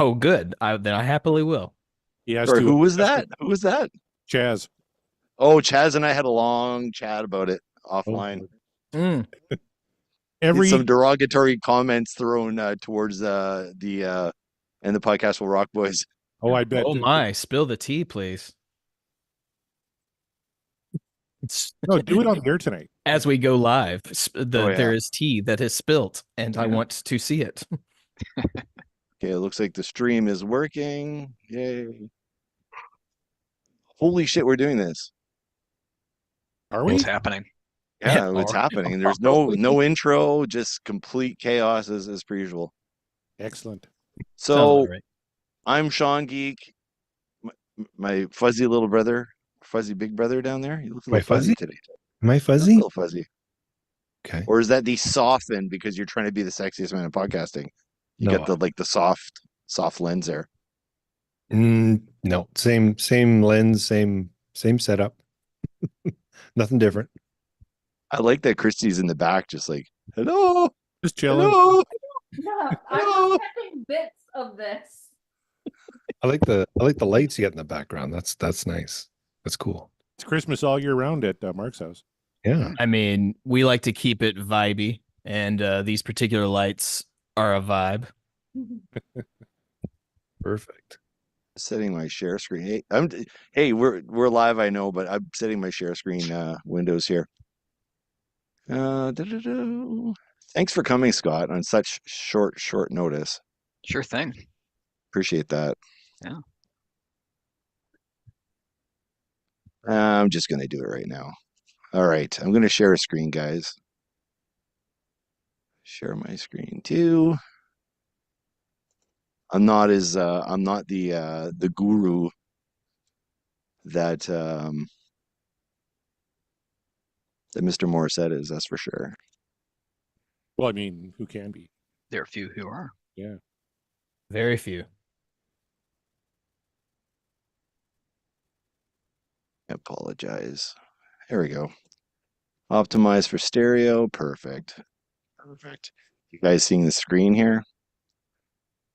Oh, good. Then I happily will. He has Sorry, to. who was that? Who was that? Chaz. Oh, Chaz and I had a long chat about it Oh, offline. Mm. Some every derogatory comments thrown towards and the podcast will rock boys. oh, I bet. Oh my, spill the tea, please. No, do it on the air tonight. As we go live, Oh yeah. there is tea that is spilt, and I want to see it. Okay, it looks like the stream is working. Yay. Holy shit, we're doing this. Are What's we? happening? Yeah, it's Are- happening. There's no intro, just complete chaos as per usual. Excellent. Sounds So about right. I'm Sean Geek, my fuzzy little brother, fuzzy big brother down there. You look a My little fuzzy fuzzy? today. Am I A fuzzy? little fuzzy. Okay. Or is that the soften because you're trying to be the sexiest man in podcasting? You No. get the soft lens there. No, same lens, same setup. Nothing different. I like that Christy's in the back, just like, hello, Just chilling. hello. Yeah, I'm Hello. just catching bits of this. I like the lights you get in the background. That's nice. That's cool. It's Christmas all year round at Mark's house. Yeah. I mean, we like to keep it vibey, and these particular lights are a vibe. Perfect. Setting my share screen. Hey, we're live, I know, but I'm setting my share screen windows here. Thanks for coming, Scott, on such short notice. Sure thing. Appreciate that. Yeah. I'm just gonna do it right now. All right, I'm gonna share a screen, guys. Share my screen too. I'm not the guru that Mr. Morissette is, that's for sure. Well, I mean, who can be? There are a few who are. Yeah. Very few. I apologize. Here we go. Optimize for stereo. Perfect. You guys seeing the screen here?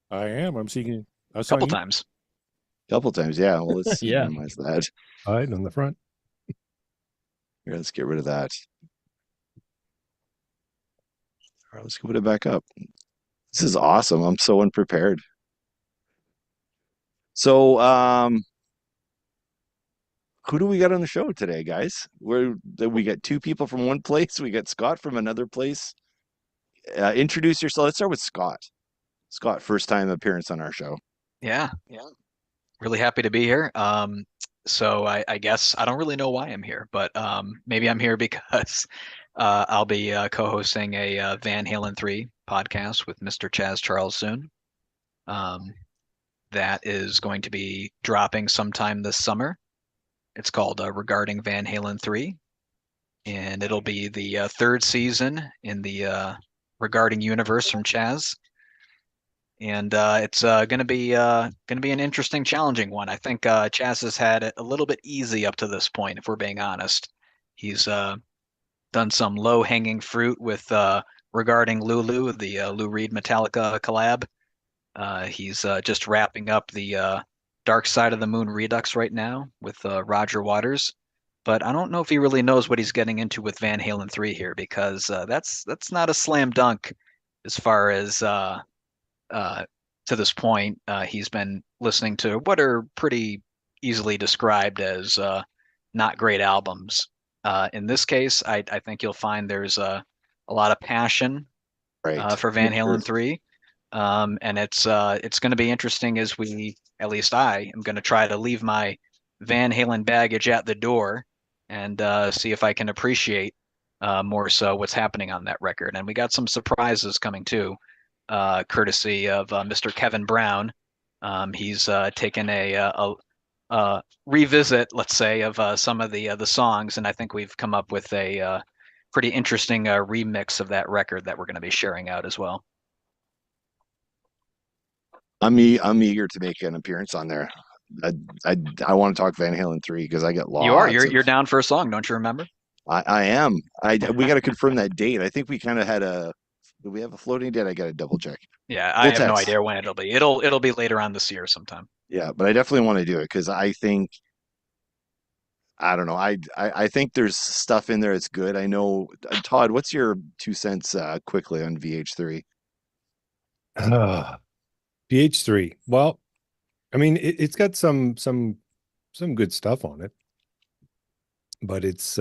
I am. I'm seeing. I A saw couple you. times. A couple times, yeah. Well, let's Yeah. minimize that. Hide on the front. Here, let's get rid of that. All right, let's put it back up. This is awesome. I'm so unprepared. So, who do we got on the show today, guys? We got two people from one place. We got Scott from another place. Introduce yourself. Let's start with Scott. Scott, first time appearance on our show. Yeah. Really happy to be here. So I guess I don't really know why I'm here, but maybe I'm here because I'll be co-hosting a Van Halen 3 podcast with Mr. Chaz Charles soon. That is going to be dropping sometime this summer. It's called Regarding Van Halen 3, and it'll be the third season in the Regarding universe from Chaz. And it's going to be an interesting, challenging one. I think Chaz has had it a little bit easy up to this point, if we're being honest. He's done some low-hanging fruit with Regarding Lulu, the Lou Reed Metallica collab. He's just wrapping up the Dark Side of the Moon Redux right now with Roger Waters. But I don't know if he really knows what he's getting into with Van Halen 3 here, because that's not a slam dunk as far as to this point. He's been listening to what are pretty easily described as not great albums. In this case, I think you'll find there's a lot of passion Right. for Van Halen 3. And it's going to be interesting as at least I am going to try to leave my Van Halen baggage at the door and see if I can appreciate more so what's happening on that record. And we got some surprises coming too, courtesy of Mr. Kevin Brown. He's taken a revisit, let's say, of some of the songs, and I think we've come up with a pretty interesting remix of that record that we're going to be sharing out as well. I'm eager to make an appearance on there. I want to talk Van Halen 3 because I get lost. You are. You're down for a song, don't you remember? I am. We got to confirm that date. I think we kind of had a Do we have a floating date? I got to double check. Yeah, I We'll have no text. idea when it'll be. It'll be later on this year sometime. Yeah, but I definitely want to do it because I think I don't know. I think there's stuff in there that's good. I know, Todd. What's your 2 cents quickly on VH3? PH3. Well, I mean, it's got some good stuff on it, but it's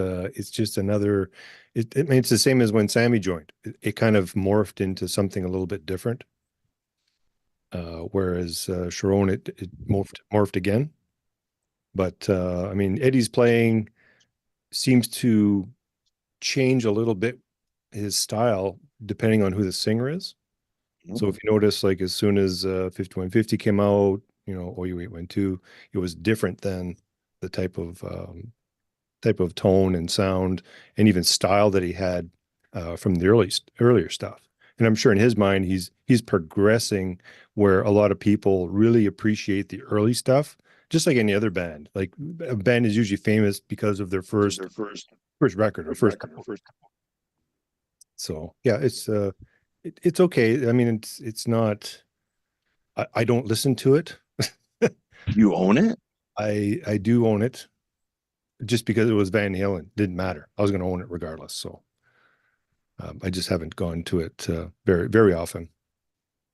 just another. I mean, it's the same as when Sammy joined. It kind of morphed into something a little bit different. Whereas Sharon, it morphed again. But I mean, Eddie's playing seems to change a little bit his style depending on who the singer is. So if you notice, like as soon as 5150 came out, OU812, it was different than the type of tone and sound and even style that he had from the earlier stuff. And I'm sure in his mind, he's progressing where a lot of people really appreciate the early stuff, just like any other band. Like a band is usually famous because of their first record or first. So yeah, it's okay. I mean, it's not. I don't listen to it. You own it? I do own it, just because it was Van Halen. Didn't matter. I was going to own it regardless. So I just haven't gone to it very very often.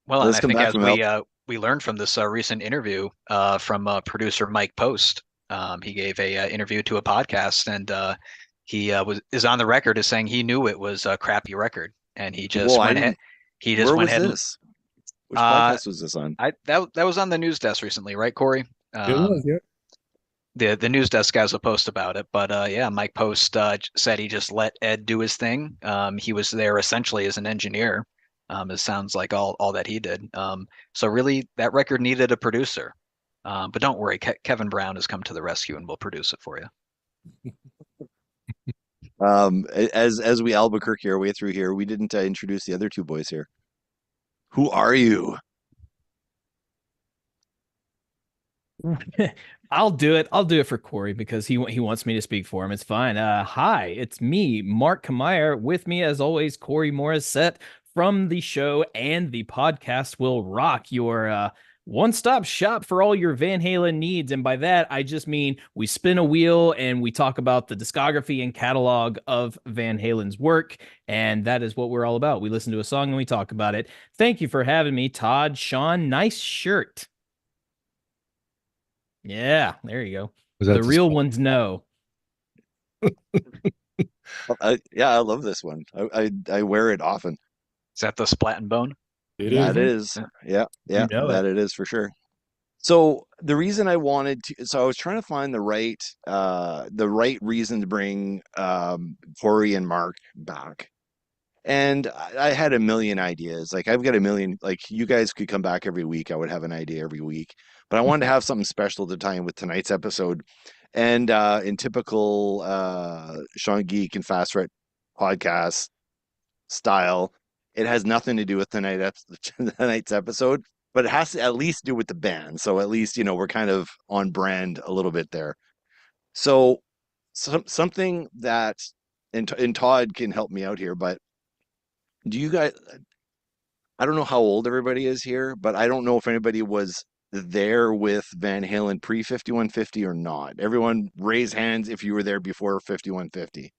Well, and Let's I come think back as from we learned from this recent interview from producer Mike Post, he gave a interview to a podcast, and he is on the record as saying he knew it was a crappy record, and he just Well, I went ahead. didn't. He just Where went was ahead. this? Which Uh, podcast was this on? that was on the news desk recently, right, Corey? It was, yeah. The news desk has a post about it, but yeah, Mike Post said he just let Ed do his thing. He was there essentially as an engineer. It sounds like all that he did. So really, that record needed a producer. But don't worry, Kevin Brown has come to the rescue and will produce it for you. As we Albuquerque our way through here, we didn't introduce the other two boys here. Who are you? I'll do it. I'll do it for Corey because he wants me to speak for him. It's fine. Hi, it's me, Mark Kamier. With me, as always, Corey Morissette from the show and the podcast will rock your one-stop shop for all your Van Halen needs. And by that, I just mean we spin a wheel and we talk about the discography and catalog of Van Halen's work. And that is what we're all about. We listen to a song and we talk about it. Thank you for having me, Todd. Sean, nice shirt. Yeah, there you go. Was that The real ones know. Yeah, I love this one. I wear it often. Is that the Splat and Bone? It That is. is. Yeah, You know that it. it is for sure. So the reason I wanted to, so I was trying to find the right reason to bring Corey and Mark back. And I had a million ideas. Like I've got a million, like you guys could come back every week. I would have an idea every week. But I wanted to have something special to tie in with tonight's episode. And in typical Sean Geek and Fast Red podcast style, it has nothing to do with tonight's episode, but it has to at least do with the band. So at least, we're kind of on brand a little bit there. So something that, and Todd can help me out here, but do you guys, I don't know how old everybody is here, but I don't know if anybody was there with Van Halen pre 5150 or not. Everyone raise hands if you were there before 5150.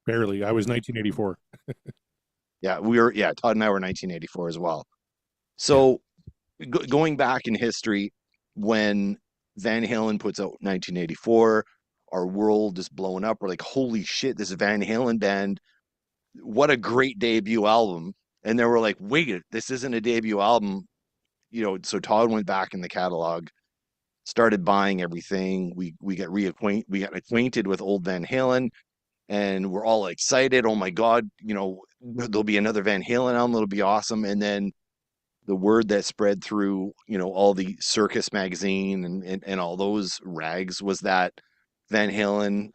Barely. I was 1984. Yeah, Todd and I were 1984 as well. So going back in history, when Van Halen puts out 1984, our world is blowing up. We're like, holy shit, this Van Halen band, what a great debut album. And then we're like, wait, this isn't a debut album. So Todd went back in the catalog, started buying everything. We got acquainted with old Van Halen, and we're all excited. Oh my God, there'll be another Van Halen album. It'll be awesome. And then the word that spread through, all the Circus magazine and all those rags was that Van Halen,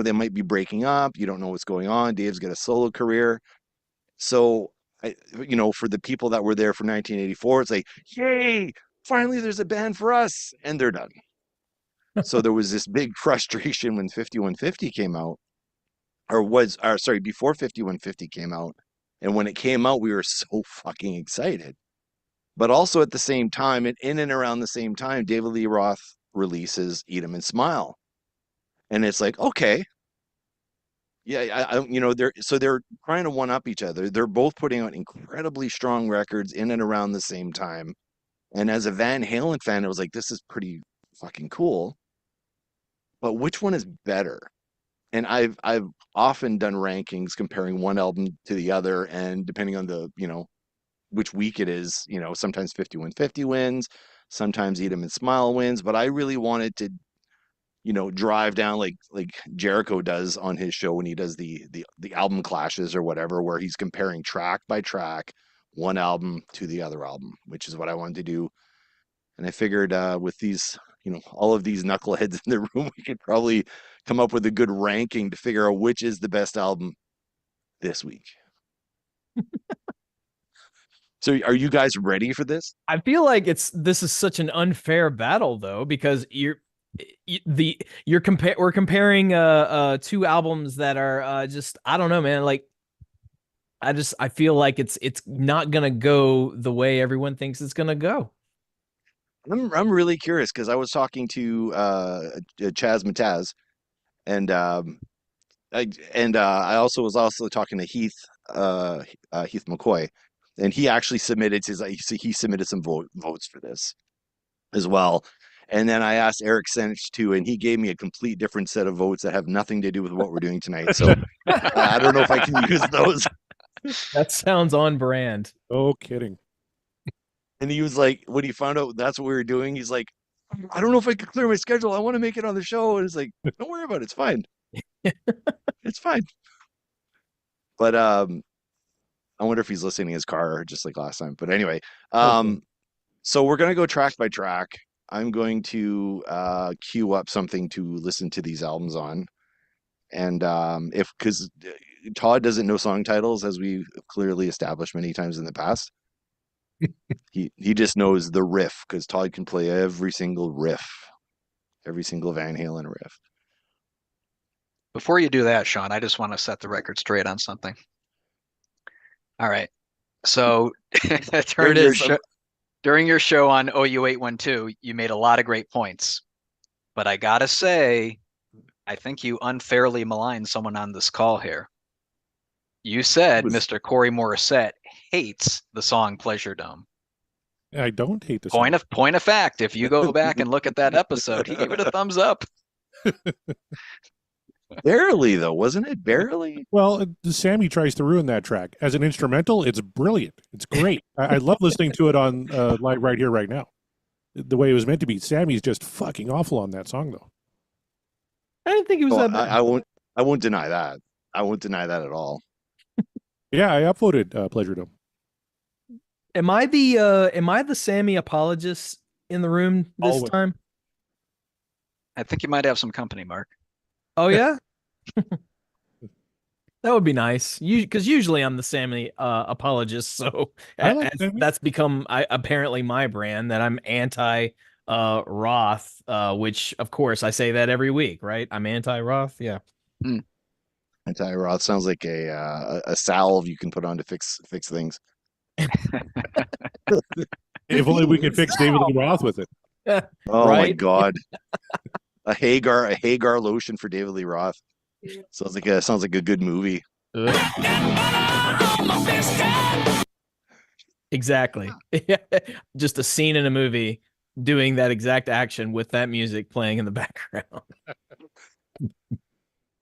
they might be breaking up. You don't know what's going on. Dave's got a solo career. So, for the people that were there for 1984, it's like, yay, finally there's a band for us. And they're done. So there was this big frustration when 5150 came out, before 5150 came out. And when it came out, we were so fucking excited. But also at the same time, and in and around the same time, David Lee Roth releases Eat 'Em and Smile. And it's like, okay. Yeah, they're trying to one up each other. They're both putting out incredibly strong records in and around the same time. And as a Van Halen fan, it was like, this is pretty fucking cool. But which one is better? And I've often done rankings comparing one album to the other, and depending on the, which week it is, sometimes 5150 wins, sometimes Eat 'Em and Smile wins. But I really wanted to, drive down like Jericho does on his show when he does the album clashes or whatever, where he's comparing track by track, one album to the other album, which is what I wanted to do. And I figured with these, all of these knuckleheads in the room, we could probably come up with a good ranking to figure out which is the best album this week. So are you guys ready for this? I feel like this is such an unfair battle though, because we're comparing two albums that are just, I don't know, man. Like I feel like it's not gonna go the way everyone thinks it's gonna go. I'm really curious because I was talking to Chaz Mataz, and I also was talking to Heath McCoy, and he actually submitted he submitted some votes for this as well. And then I asked Eric Sench too, and he gave me a complete different set of votes that have nothing to do with what we're doing tonight. So I don't know if I can use those. That sounds on brand. Oh, kidding. And he was like, when he found out that's what we were doing, he's like, I don't know if I could clear my schedule. I want to make it on the show. And it's like, don't worry about it. It's fine. It's fine. But I wonder if he's listening in his car just like last time. But anyway, so we're going to go track by track. I'm going to queue up something to listen to these albums on. And because Todd doesn't know song titles, as we've clearly established many times in the past. He just knows the riff, because Todd can play every single riff, every single Van Halen riff. Before you do that, Sean, I just want to set the record straight on something. All right. So during your show on OU 812, you made a lot of great points. But I gotta say, I think you unfairly maligned someone on this call here. You said Mr. Corey Morissette hates the song Pleasure Dome. I don't hate the song. Point of fact, if you go back and look at that episode, he gave it a thumbs up. Barely, though, wasn't it? Barely? Well, Sammy tries to ruin that track. As an instrumental, it's brilliant. It's great. I love listening to it on right here, right now. The way it was meant to be. Sammy's just fucking awful on that song, though. I didn't think it was that bad. I won't deny that. I won't deny that at all. Yeah, I upvoted Pleasure Dome. Am I the Sammy apologist in the room this Always. time? I think you might have some company, Mark. Oh yeah. That would be nice. Because usually I'm the Sammy apologist, so I like Sammy. that's become apparently my brand, that I'm anti Roth, which of course I say that every week, right? I'm anti Roth. Yeah. Anti-Roth sounds like a salve you can put on to fix things. If only we could fix David Lee Roth with it. Oh my Right? God. A Hagar lotion for David Lee Roth. Sounds like a good movie. Exactly. Just a scene in a movie doing that exact action with that music playing in the background.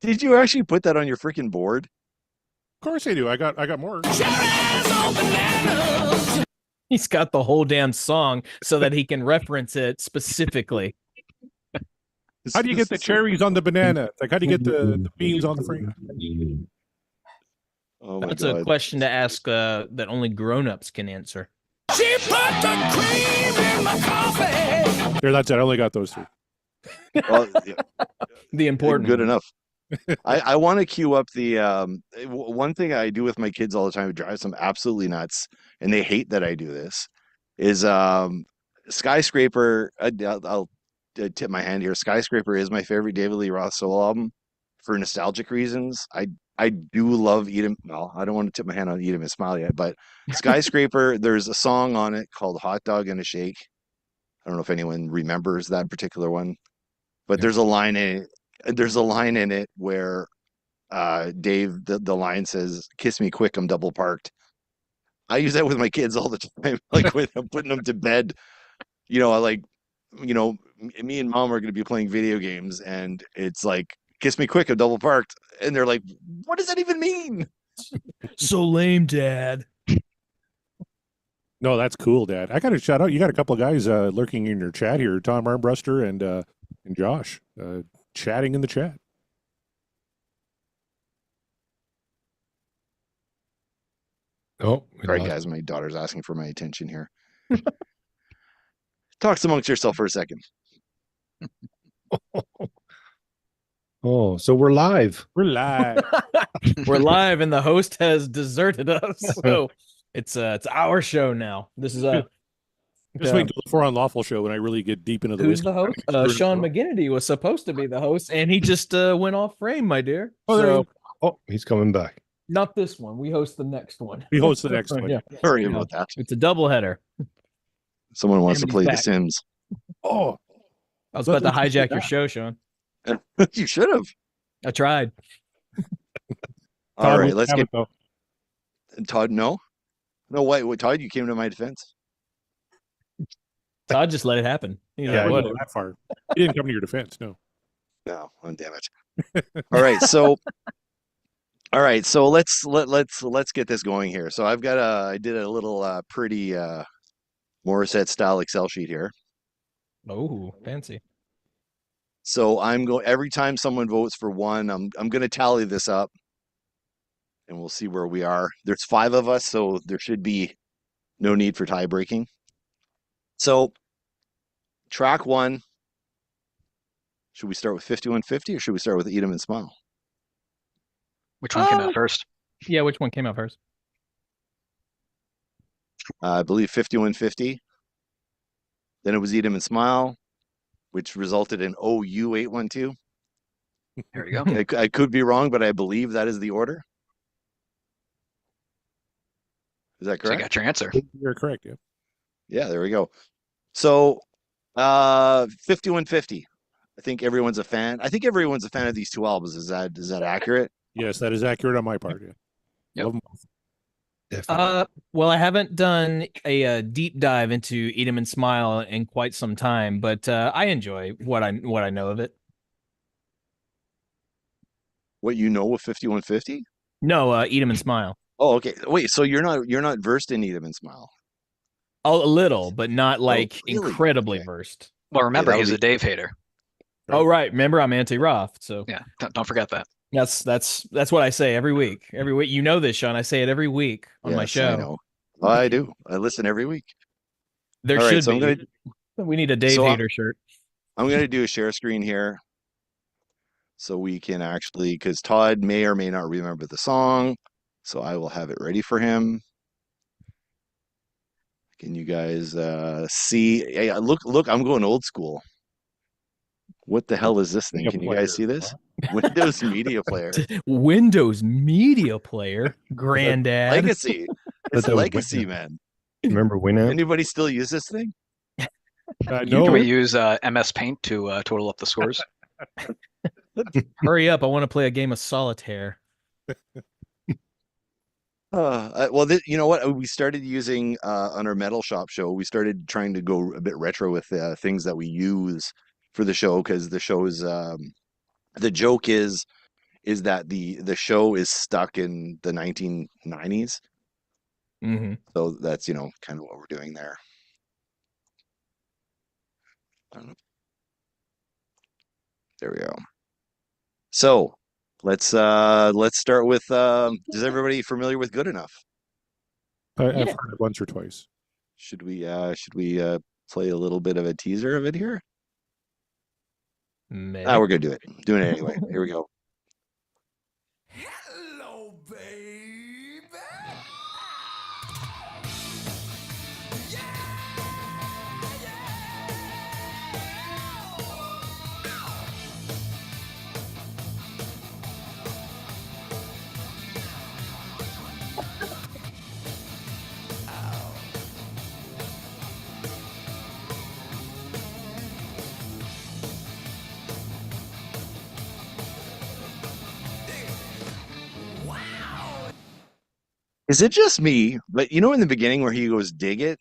Did you actually put that on your freaking board? Of course I do. I got more. He's got the whole damn song so that he can reference it specifically. How do you get the cherries on the banana? Like, how do you get the beans on the frame? Oh my That's God. a question to ask that only grown-ups can answer. She put the cream in my coffee. There, that's it. I only got those two. Well, yeah, The important good one. enough. I want to queue up the one thing I do with my kids all the time. It drives them absolutely nuts, and they hate that I do this. Is Skyscraper? I'll tip my hand here. Skyscraper is my favorite David Lee Roth solo album for nostalgic reasons. I I do love Edom. Well, I don't want to tip my hand on Edom and Smile yet, but Skyscraper, there's a song on it called Hot Dog and a Shake. I don't know if anyone remembers that particular one, but there's a line in it where Dave, the line says, "Kiss me quick, I'm double parked." I use that with my kids all the time. Like when I'm putting them to bed, me and mom are going to be playing video games and it's like, "Kiss me quick, I'm double parked." And they're like, "What does that even mean?" So lame, Dad. No, that's cool, Dad. I got to shout out. You got a couple of guys lurking in your chat here. Tom Armbruster and Josh chatting in the chat. Oh, we All right, lost- guys, my daughter's asking for my attention here. Talk amongst yourself for a second. Oh, so we're live. We're live. We're live, and the host has deserted us. So it's our show now. This is Just wait until the For Unlawful show when I really get deep into the who's whiskey. the host? Sean McGinnity was supposed to be the host, and he just went off frame, my dear. Oh, there So Oh, he's coming back. not this one. We host the next one. We host the next one. Yeah, Sorry Yeah. about that. it's a doubleheader. Someone wants to Amity's play The back. Sims. Oh, I was about to Let's do hijack your that. show, Sean. You should have. I tried. All Todd, right, we let's have get it, though. Todd. No, wait, Todd, you came to my defense. Todd just let it happen. He's Yeah, I like, wouldn't what? go that far. He didn't come to your defense. No. No, oh, damn it. All right, so let's get this going here. So I did a little pretty Morissette style Excel sheet here. Oh, fancy. So every time someone votes for one, I'm going to tally this up, and we'll see where we are. There's 5 of us, so there should be no need for tie breaking. So track 1. Should we start with 5150 or should we start with Edom and Smile? Which one came out first? Yeah, which one came out first? I believe 5150. Then it was Edom and Smile, which resulted in OU 812. There we go. I could be wrong, but I believe that is the order. Is that So you correct? got your answer. You're correct. Yeah. Yeah, there we go. So 5150. I think everyone's a fan. I think everyone's a fan of these 2 albums. Is that accurate? Yes, that is accurate on my part. Yeah. Yep. Love 'em both. Definitely. Well, I haven't done a deep dive into Edom and Smile in quite some time, but I enjoy what I know of it. What you know of 5150? No, Edom and Smile. Oh, okay. Wait, so you're not versed in Edom and Smile. Oh, a little, but not like really? incredibly Okay. versed. Well, remember, that'll he's be- a Dave hater. Oh, right. Remember, I'm anti-Roth, so Yeah, don't forget that. that's what I say every week. Every week, you know this, Sean. I say it every week on my Yes, show. I know. I do. I listen every week. There All right, should so be. We need a Dave So, hater shirt. I'm going to do a share screen here so we can actually, because Todd may or may not remember the song, so I will have it ready for him. Can you guys see? Hey, look, I'm going old school. What the hell is this thing? Media Can you guys see player. this? Windows Media Player. Windows Media Player, Granddad. Legacy. It's that was legacy, Winamp. man. Remember Winamp? Anybody still use this thing? No, Can we use MS Paint to total up the scores? Hurry up! I want to play a game of solitaire. Well, you know what? We started using on our Metal Shop show. We started trying to go a bit retro with things that we use for the show because the show is the joke is that the show is stuck in the 1990s. Mm-hmm. So that's kind of what we're doing there. I don't know. There we go. So let's start with. Is everybody familiar with Good Enough? I've heard it once or twice. Should we play a little bit of a teaser of it here? Maybe. We're gonna do it. Doing it anyway. Here we go. Hello, baby. Is it just me? But you know, in the beginning where he goes, dig it,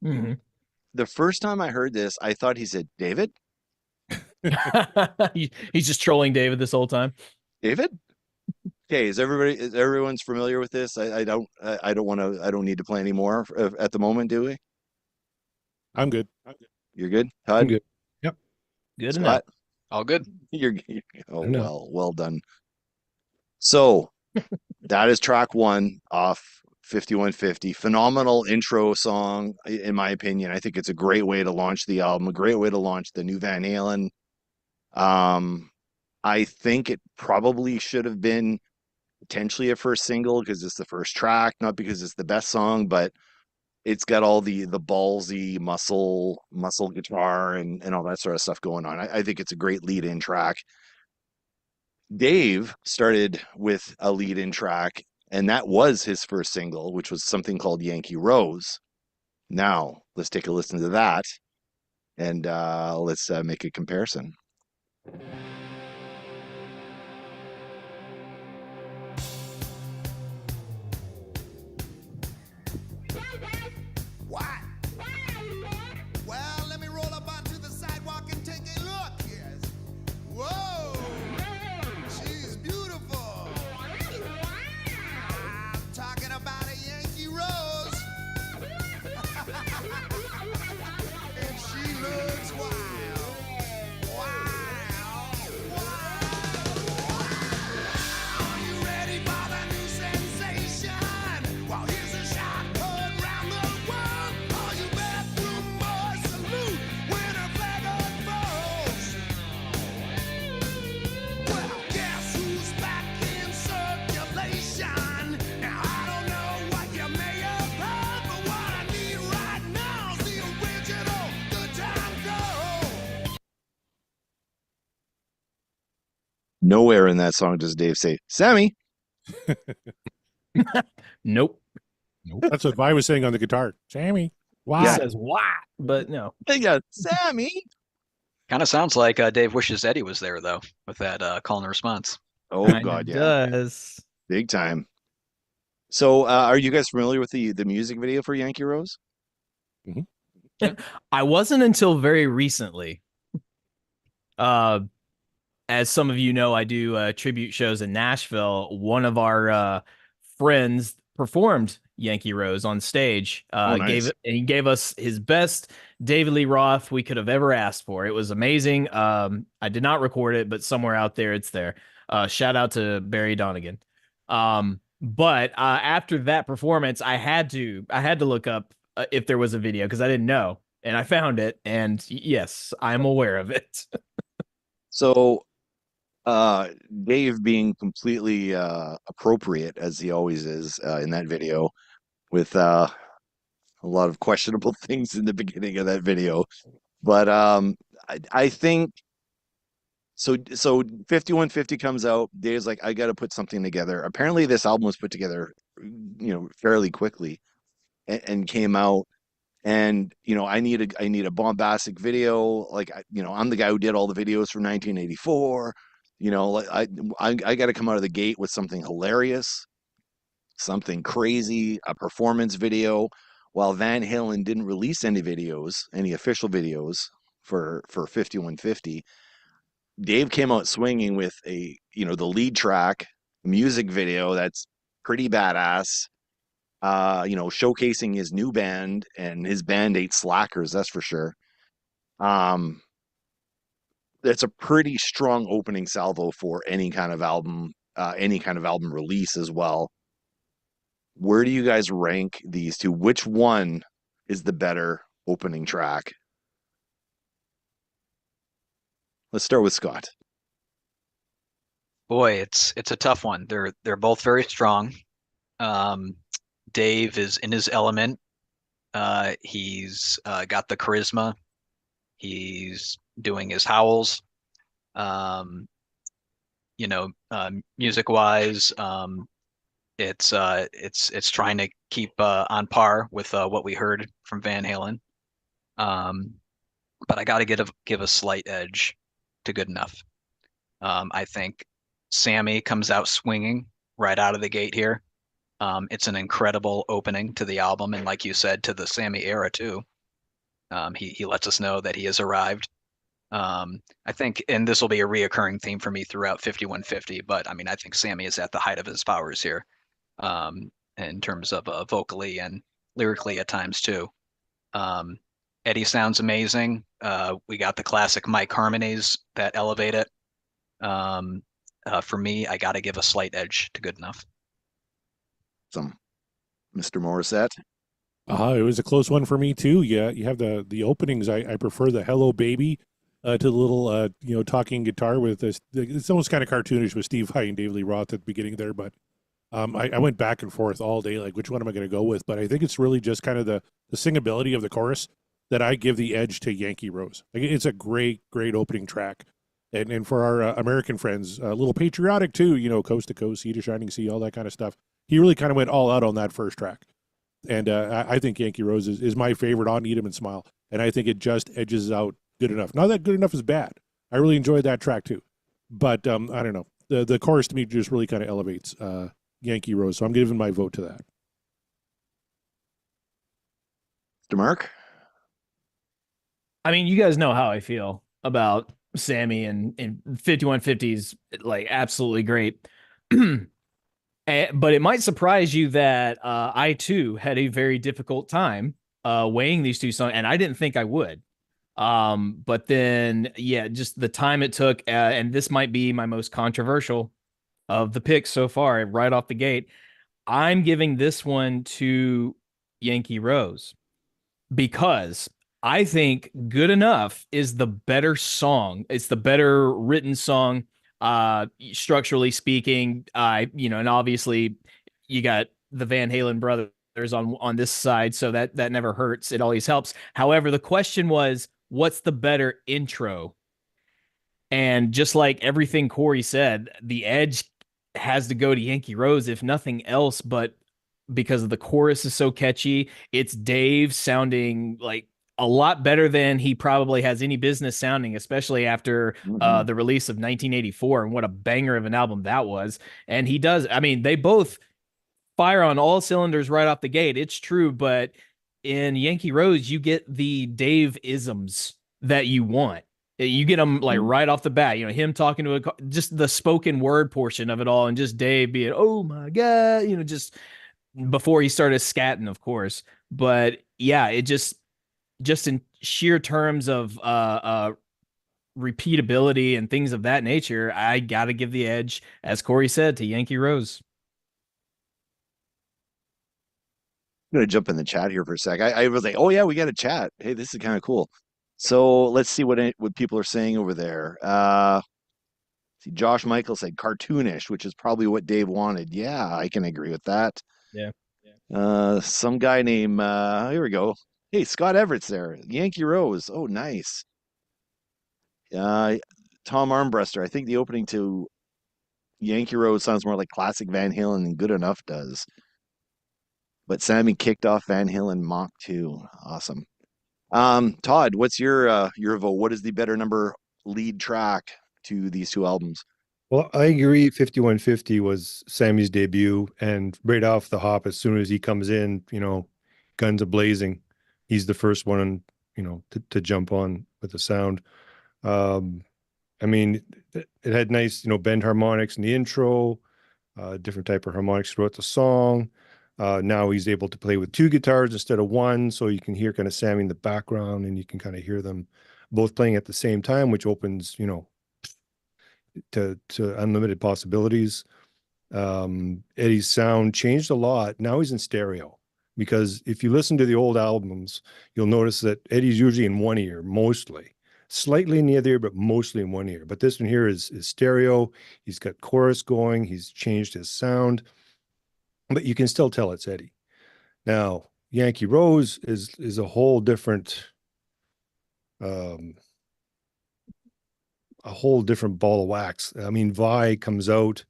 Mhm. the first time I heard this, I thought he said, David? He's just trolling David this whole time. David? Okay, is everyone's familiar with this? I don't want to, I don't need to play anymore at the moment, do we? I'm good. You're good? I'm Todd? good. Yep. Good enough. Scott? All good. Oh, Enough. well done. So that is track one off 5150. Phenomenal intro song, in my opinion. I think it's a great way to launch the album, a great way to launch the new Van Halen. I think it probably should have been potentially a first single because it's the first track, not because it's the best song, but it's got all the ballsy muscle guitar and all that sort of stuff going on. I think it's a great lead-in track. Dave started with a lead-in track, and that was his first single, which was something called Yankee Rose. Now, let's take a listen to that, and let's make a comparison. What? Well, let me roll up onto the sidewalk and take a look. Yes. Whoa! She's beautiful. I'm talking about a Yankee Rose. And she looks wild. Wild. Wild. Are you ready for the new sensation? Well, here's a shot put round the world. All you bathroom boys salute when her flag unfolds. Well, guess who's back in circulation? Now, I don't know what you may have heard, but what I need right now is the original Good Time Go. Nowhere in that song does Dave say, Sammy. Nope. That's what Vi was saying on the guitar. Sammy. He Wow. says what, but no. Yeah, Sammy. Kind of sounds like Dave wishes Eddie was there though, with that call and response. Oh Kinda God, yeah, does. big time. So, are you guys familiar with the music video for Yankee Rose? I wasn't until very recently. As some of you know, I do tribute shows in Nashville. One of our friends performed Yankee Rose on stage. Nice. He gave us his best David Lee Roth we could have ever asked for. It was amazing. I did not record it, but somewhere out there it's there. Shout out to Barry Donegan. But after that performance, I had to look up if there was a video because I didn't know, and I found it. And yes, I'm aware of it. So, Dave being completely appropriate as he always is in that video, with a lot of questionable things in the beginning of that video, but I think so. 5150 comes out. Dave's like, I got to put something together. Apparently, this album was put together, fairly quickly, and came out. And I need a bombastic video. Like I'm the guy who did all the videos from 1984. Like I got to come out of the gate with something hilarious, something crazy, a performance video. While Van Halen didn't release any official videos for 5150, Dave came out swinging with the lead track music video that's pretty badass. Showcasing his new band, and his band ain't slackers, that's for sure. That's a pretty strong opening salvo for any kind of album release as well. Where do you guys rank these two? Which one is the better opening track? Let's start with Scott. Boy, it's a tough one. They're both very strong. Dave is in his element. He's got the charisma. He's doing his howls. Music wise, it's trying to keep on par with what we heard from Van Halen. But I got to give a slight edge to Good Enough. I think Sammy comes out swinging right out of the gate here. It's an incredible opening to the album, and like you said, to the Sammy era too. He lets us know that he has arrived. I think, and this will be a reoccurring theme for me throughout 5150, but I mean, I think Sammy is at the height of his powers here, in terms of vocally and lyrically at times too. Eddie sounds amazing. We got the classic Mike harmonies that elevate it. For me, I got to give a slight edge to Good Enough. Some Mr. Morissette. It was a close one for me too. Yeah, you have the openings. I prefer the Hello Baby to the little talking guitar with this. It's almost kind of cartoonish with Steve Vai and David Lee Roth at the beginning there, but I went back and forth all day, like which one am I going to go with? But I think it's really just kind of the singability of the chorus that I give the edge to Yankee Rose. Like, it's a great opening track, and for our American friends, a little patriotic too. Coast to coast, sea to shining sea, all that kind of stuff. He really kind of went all out on that first track. And I think Yankee Rose is my favorite on Eat 'Em and Smile. And I think it just edges out Good Enough. Not that Good Enough is bad. I really enjoyed that track too. But I don't know. The chorus to me just really kind of elevates Yankee Rose. So I'm giving my vote to that. Mr. Mark? I mean, you guys know how I feel about Sammy, and 5150's like absolutely great. But it might surprise you that I too had a very difficult time weighing these two songs, and I didn't think I would. But then, yeah, just the time it took, and this might be my most controversial of the picks so far, right off the gate. I'm giving this one to Yankee Rose because I think Good Enough is the better song. It's the better written song. Structurally speaking, and obviously you got the Van Halen brothers on this side, so that never hurts. It always helps. However, the question was, what's the better intro? And just like everything Corey said, the edge has to go to Yankee Rose, if nothing else, but because the chorus is so catchy. It's Dave sounding like a lot better than he probably has any business sounding, especially after the release of 1984, and what a banger of an album that was. And he does, I mean, they both fire on all cylinders right off the gate. It's true, but in Yankee Rose, you get the Dave isms that you want. You get them like right off the bat, him talking to just the spoken word portion of it all, and just Dave being, oh my God, just before he started scatting, of course. But yeah, it just in sheer terms of repeatability and things of that nature, I got to give the edge, as Corey said, to Yankee Rose. I'm going to jump in the chat here for a sec. I was like, oh yeah, we got a chat. Hey, this is kind of cool. So let's see what people are saying over there. See, Josh Michael said cartoonish, which is probably what Dave wanted. Yeah, I can agree with that. Yeah. Some guy named here we go. Hey, Scott Everett's there. Yankee Rose. Oh, nice. Tom Armbruster. I think the opening to Yankee Rose sounds more like classic Van Halen than Good Enough does. But Sammy kicked off Van Halen Mach 2. Awesome. Todd, what's your vote? What is the better number lead track to these two albums? Well, I agree. 5150 was Sammy's debut, and right off the hop, as soon as he comes in, guns a-blazing, he's the first one, to jump on with the sound. I mean, it had nice, bend harmonics in the intro, different type of harmonics throughout the song. Now he's able to play with two guitars instead of one, so you can hear kind of Sammy in the background, and you can kind of hear them both playing at the same time, which opens, to unlimited possibilities. Eddie's sound changed a lot. Now he's in stereo, because if you listen to the old albums, you'll notice that Eddie's usually in one ear, mostly. Slightly in the other ear, but mostly in one ear. But this one here is stereo. He's got chorus going. He's changed his sound. But you can still tell it's Eddie. Now, Yankee Rose is a whole different ball of wax. I mean, Vai comes out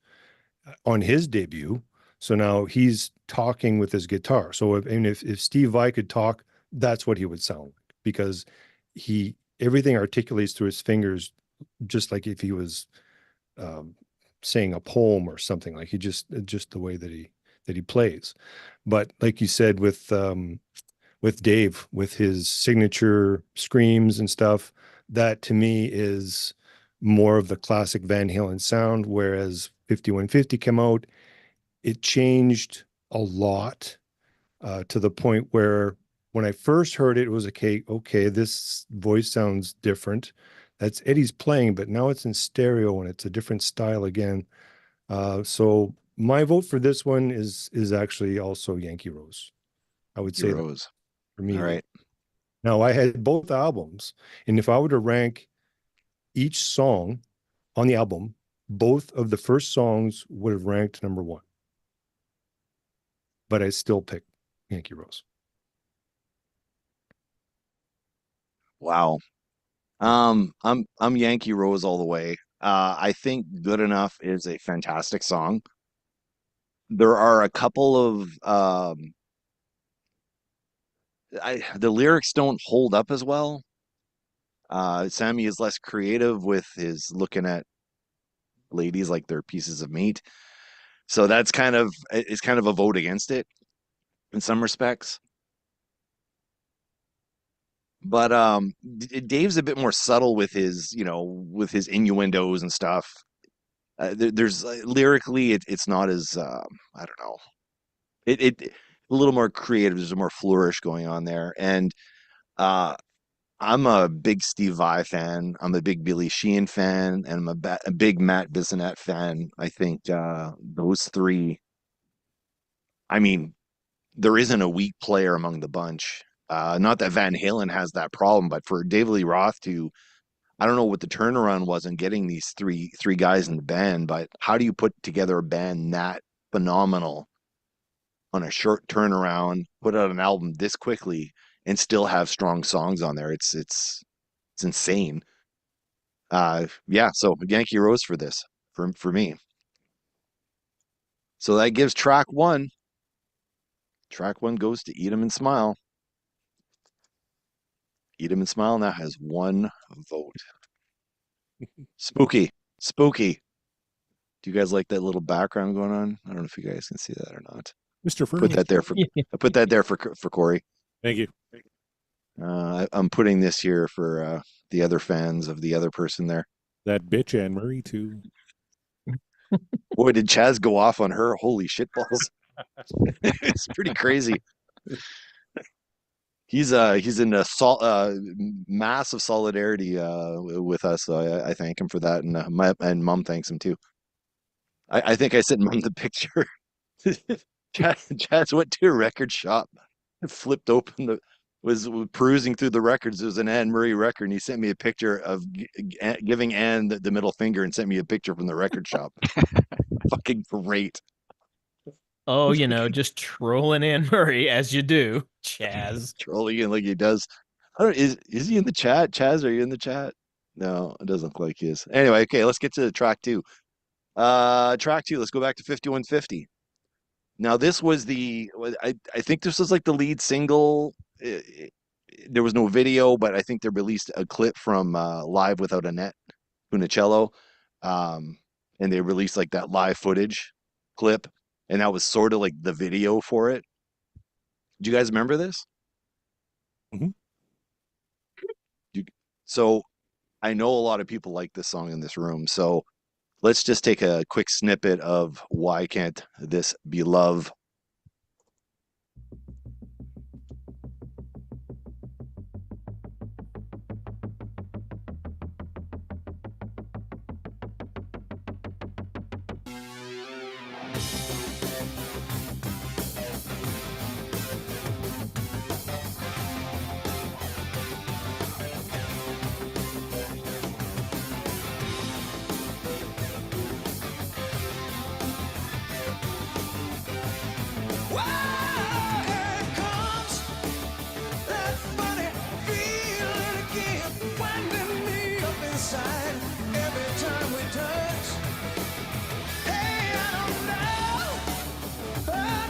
on his debut, so now he's talking with his guitar. So if Steve Vai could talk, that's what he would sound like, because everything articulates through his fingers, just like if he was saying a poem or something. Like just the way that he that he plays. But like you said, with Dave, with his signature screams and stuff, that to me is more of the classic Van Halen sound. Whereas 5150 came out, it changed a lot to the point where when I first heard it, it was okay, this voice sounds different. That's Eddie's playing, but now it's in stereo and it's a different style again. So my vote for this one is actually also Yankee Rose. I would say that Rose. for me. All right. Now I had both albums, and if I were to rank each song on the album, both of the first songs would have ranked number one. But I still pick Yankee Rose. Wow. I'm Yankee Rose all the way. I think Good Enough is a fantastic song. There are a couple of the lyrics don't hold up as well. Sammy is less creative with his looking at ladies like they're pieces of meat. So that's kind of a vote against it in some respects. But Dave's a bit more subtle with his, with his innuendos and stuff. There's lyrically, it's not as I don't know. It a little more creative. There's a more flourish going on there, and I'm a big Steve Vai fan. I'm a big Billy Sheehan fan, and I'm a big Matt Bissonette fan. I think those three. I mean, there isn't a weak player among the bunch. Not that Van Halen has that problem, but for David Lee Roth to, I don't know what the turnaround was in getting these three guys in the band, but how do you put together a band that phenomenal on a short turnaround, put out an album this quickly, and still have strong songs on there? It's insane. Yeah, so Yankee Rose for this for me. So that gives track one. Track one goes to Eat 'em and Smile. Eat 'em and Smile now has one vote. Spooky. Do you guys like that little background going on? I don't know if you guys can see that or not. Mr. Put Furman. that there for I put that there for Corey. Thank you. I'm putting this here for the other fans of the other person there. That bitch Anne Murray too. Boy, did Chaz go off on her? Holy shitballs! It's pretty crazy. He's in a massive solidarity with us. So I thank him for that, and Mom thanks him too. I think I sent Mom the picture. Chaz went to a record shop, flipped open was perusing through the records. There was an Anne Murray record, and he sent me a picture of giving Anne the middle finger, and sent me a picture from the record shop. Fucking great. Oh, just trolling Anne Murray as you do, Chaz. Trolling like he does. I don't. Is he in the chat? Chaz, are you in the chat? No, it doesn't look like he is. Anyway, okay, let's get to track two. Track two. Let's go back to 5150. Now, this was I think this was like the lead single. There was no video, but I think they released a clip from Live Without a Net, Funicello, and they released like that live footage clip, and that was sort of like the video for it. Do you guys remember this? Mhm. So I know a lot of people like this song in this room, so let's just take a quick snippet of Why Can't This Be Love? Why comes that funny feeling again, winding me up inside every time we touch? Hey, I don't know.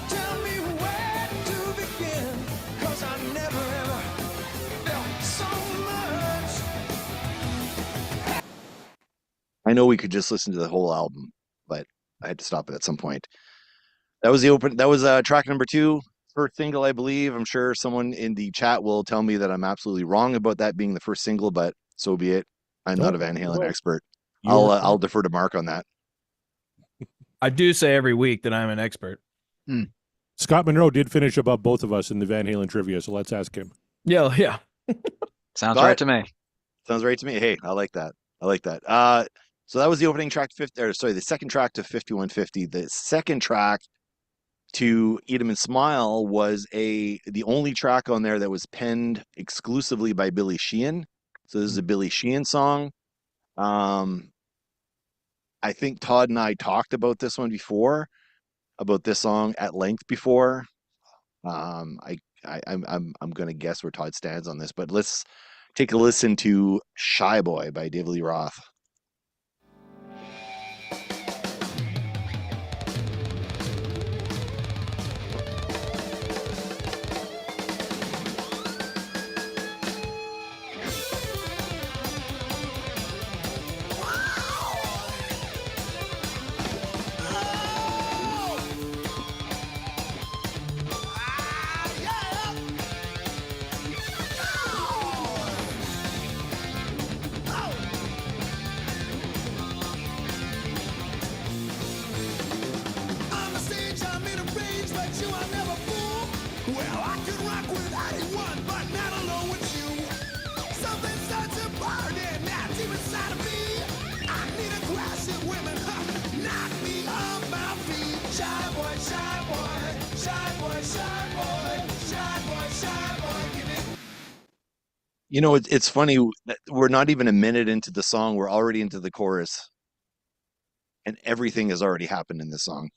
Tell me where to begin, 'cause I never ever felt so much. I know we could just listen to the whole album, but I had to stop it at some point. That was the open. That was track number 2, first single, I believe. I'm sure someone in the chat will tell me that I'm absolutely wrong about that being the first single, but so be it. I'm not a Van Halen expert. I'll defer to Mark on that. I do say every week that I'm an expert. Scott Monroe did finish above both of us in the Van Halen trivia, so let's ask him. Yeah, yeah. Sounds Got right it. to me. Sounds right to me. Hey, I like that. I like that. So that was the opening track to 50, or sorry, the second track to 5150. The second track to Eat 'Em and Smile was the only track on there that was penned exclusively by Billy Sheehan. So this is a Billy Sheehan song. I think Todd and I talked about this one before, about this song at length before. I'm gonna guess where Todd stands on this, but let's take a listen to Shy Boy by David Lee Roth. On the stage, I'm in a rage, but you are never fool. Well, I could rock with anyone, but not alone with you. Something starts to burn in that deep inside of me. I need a crash of women, knock me off my feet. Shy boy, shy boy, shy boy, shy boy, shy boy, shy boy, give it. You know, it's funny that we're not even a minute into the song. We're already into the chorus, and everything has already happened in this song.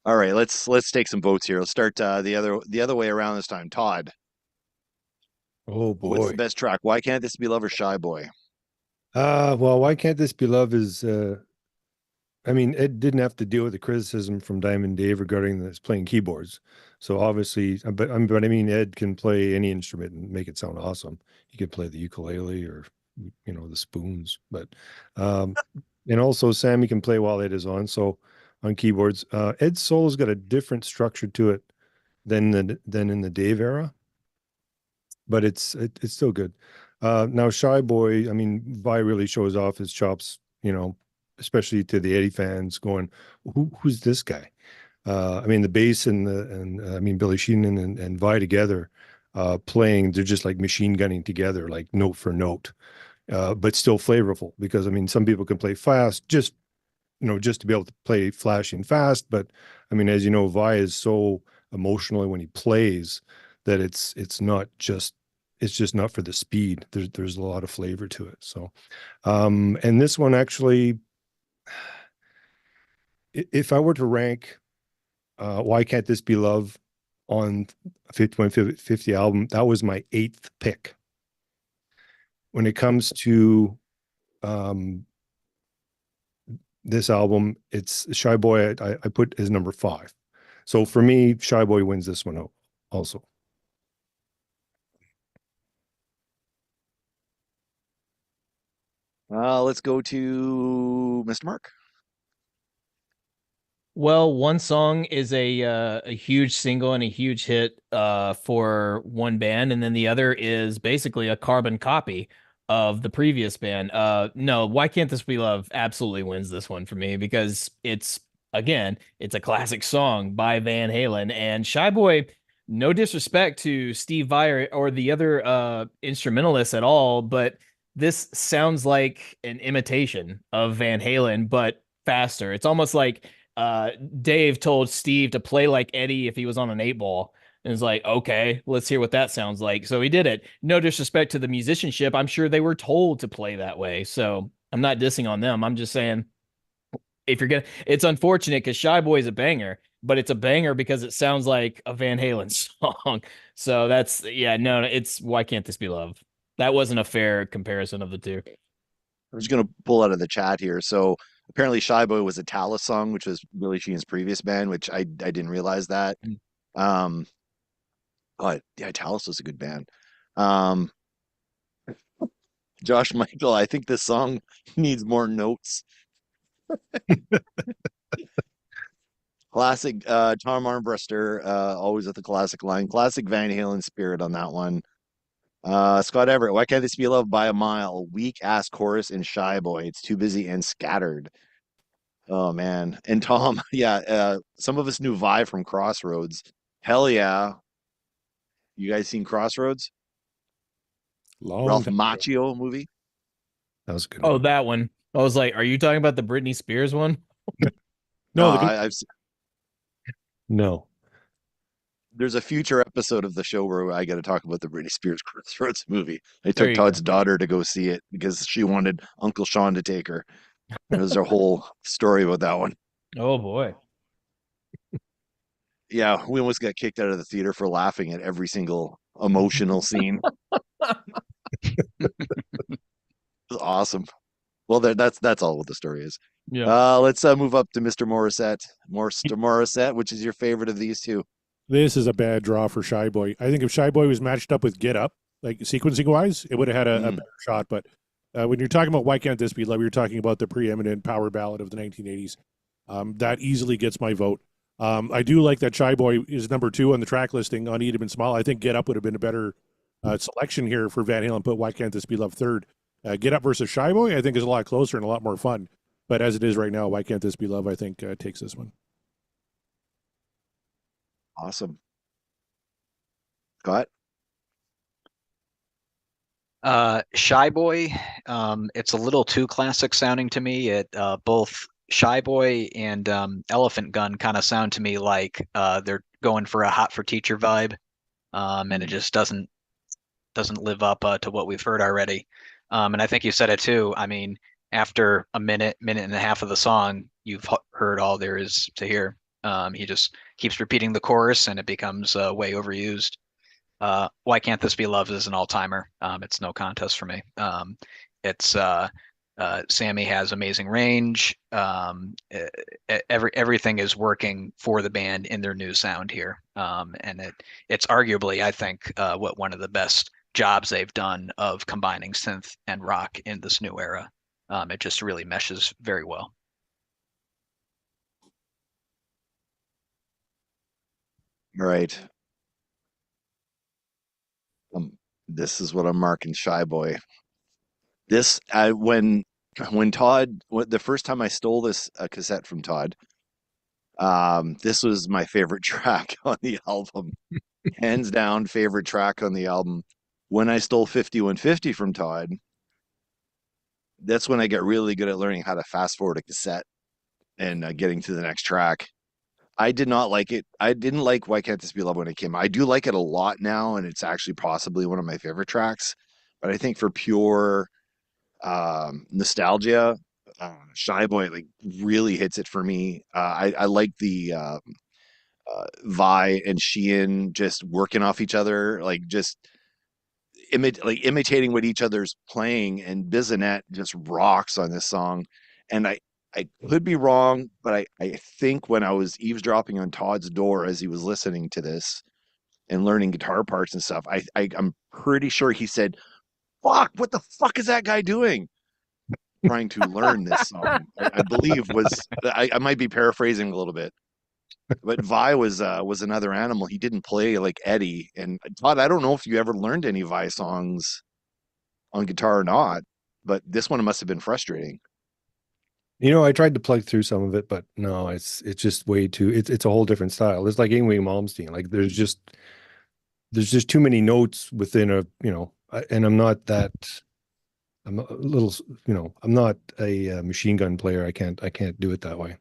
All right, let's take some votes here. Let's start the other way around this time. Todd, Oh what's boy. the best track? Why Can't This Be Love or Shy Boy? Well, Why Can't This Be Love is I mean, Ed didn't have to deal with the criticism from Diamond Dave regarding this playing keyboards. So obviously, but I mean, Ed can play any instrument and make it sound awesome. He could play the ukulele or the spoons, but and also Sammy can play while Ed is on. So on keyboards, Ed's solo's got a different structure to it than in the Dave era, but it's still good. Now Shy Boy, I mean, Vi really shows off his chops, especially to the Eddie fans going, who's this guy? I mean, the bass and I mean, Billy Sheehan and Vi together, playing, they're just like machine gunning together, like note for note, but still flavorful because, I mean, some people can play fast just to be able to play flashy and fast. But I mean, as you know, Vi is so emotional when he plays that it's just not for the speed. There's a lot of flavor to it. So, and this one actually, if I were to rank Why Can't This Be Love on 5150 album, that was my 8th pick. When it comes to this album, it's Shy Boy, I put as number 5. So for me, Shy Boy wins this one out also. Let's go to Mr. Mark. Well, one song is a huge single and a huge hit for one band, and then the other is basically a carbon copy of the previous band. No, Why Can't This Be Love absolutely wins this one for me because it's a classic song by Van Halen and Shy Boy. No disrespect to Steve Vai or the other instrumentalists at all, but this sounds like an imitation of Van Halen, but faster. It's almost like Dave told Steve to play like Eddie if he was on an 8-ball. And it's like, okay, let's hear what that sounds like. So he did it. No disrespect to the musicianship. I'm sure they were told to play that way. So I'm not dissing on them. I'm just saying if you're it's unfortunate because Shy Boy is a banger, but it's a banger because it sounds like a Van Halen song. So it's Why Can't This Be Love? That wasn't a fair comparison of the two. I'm just gonna pull out of the chat here. So apparently Shy Boy was a Talus song, which was Billy Sheehan's previous band, which I didn't realize that. Yeah, Talus was a good band. Josh Michael, I think this song needs more notes. Classic Tom Armbruster, always with the classic line. Classic Van Halen spirit on that one. Scott Everett, why can't this be loved by a mile? Weak ass chorus and Shy Boy. It's too busy and scattered. Oh man. And Tom, yeah, some of us knew Vi from Crossroads. Hell yeah. You guys seen Crossroads? Long Ralph time ago. Macchio movie? That was a good. Oh, one. that one. I was like, are you talking about the Britney Spears one? No, I've No. there's a future episode of the show where I got to talk about the Britney Spears Crossroads movie. I There took you Todd's daughter to go see it because she wanted Uncle Sean to take her. There's a whole story about that one. Oh boy. Yeah, we almost got kicked out of the theater for laughing at every single emotional scene. It was awesome. Well, that's all what the story is. Yeah. Let's move up to Mr. Morissette. Mr. Morissette, which is your favorite of these two? This is a bad draw for Shy Boy. I think if Shy Boy was matched up with Get Up, like sequencing wise, it would have had a better shot. But when you're talking about Why Can't This Be Love, you're talking about the preeminent power ballad of the 1980s. That easily gets my vote. I do like that Shy Boy is number 2 on the track listing on Eat 'Em and Smile. I think Get Up would have been a better selection here for Van Halen, but Why Can't This Be Love third. Get Up versus Shy Boy, I think, is a lot closer and a lot more fun. But as it is right now, Why Can't This Be Love, I think, takes this one. Awesome. Scott? Shy Boy, it's a little too classic sounding to me. It both Shy Boy and Elephant Gun kind of sound to me like they're going for a Hot for Teacher vibe, and it just doesn't live up to what we've heard already. And I think you said it too. I mean, after a minute and a half of the song, you've heard all there is to hear. He just keeps repeating the chorus, and it becomes way overused. Why Can't This Be Love is an all-timer. It's no contest for me. It's Sammy has amazing range. Everything is working for the band in their new sound here, and it's arguably, I think, what one of the best jobs they've done of combining synth and rock in this new era. It just really meshes very well. All right. This is what I'm marking Shy Boy. This when Todd, the first time I stole this cassette from Todd, this was my favorite track on the album. Hands down favorite track on the album. When I stole 5150 from Todd, that's when I got really good at learning how to fast forward a cassette and getting to the next track. I did not like it. I didn't like Why Can't This Be Love when it came. I do like it a lot now, and it's actually possibly one of my favorite tracks. But I think for pure nostalgia, Shy Boy like really hits it for me. I like the Vi and Sheehan just working off each other, like just imitating what each other's playing, and Bissonette just rocks on this song. And I could be wrong, but I think when I was eavesdropping on Todd's door as he was listening to this and learning guitar parts and stuff, I'm pretty sure he said, "Fuck, what the fuck is that guy doing?" Trying to learn this song. I believe I might be paraphrasing a little bit. But Vi was another animal. He didn't play like Eddie. And Todd, I don't know if you ever learned any Vi songs on guitar or not, but this one must have been frustrating. You know, I tried to plug through some of it, but no, it's just way too. It's a whole different style. It's like Yngwie Malmsteen. Like there's just too many notes within a, and I'm not that. I'm a little, I'm not a machine gun player. I can't do it that way.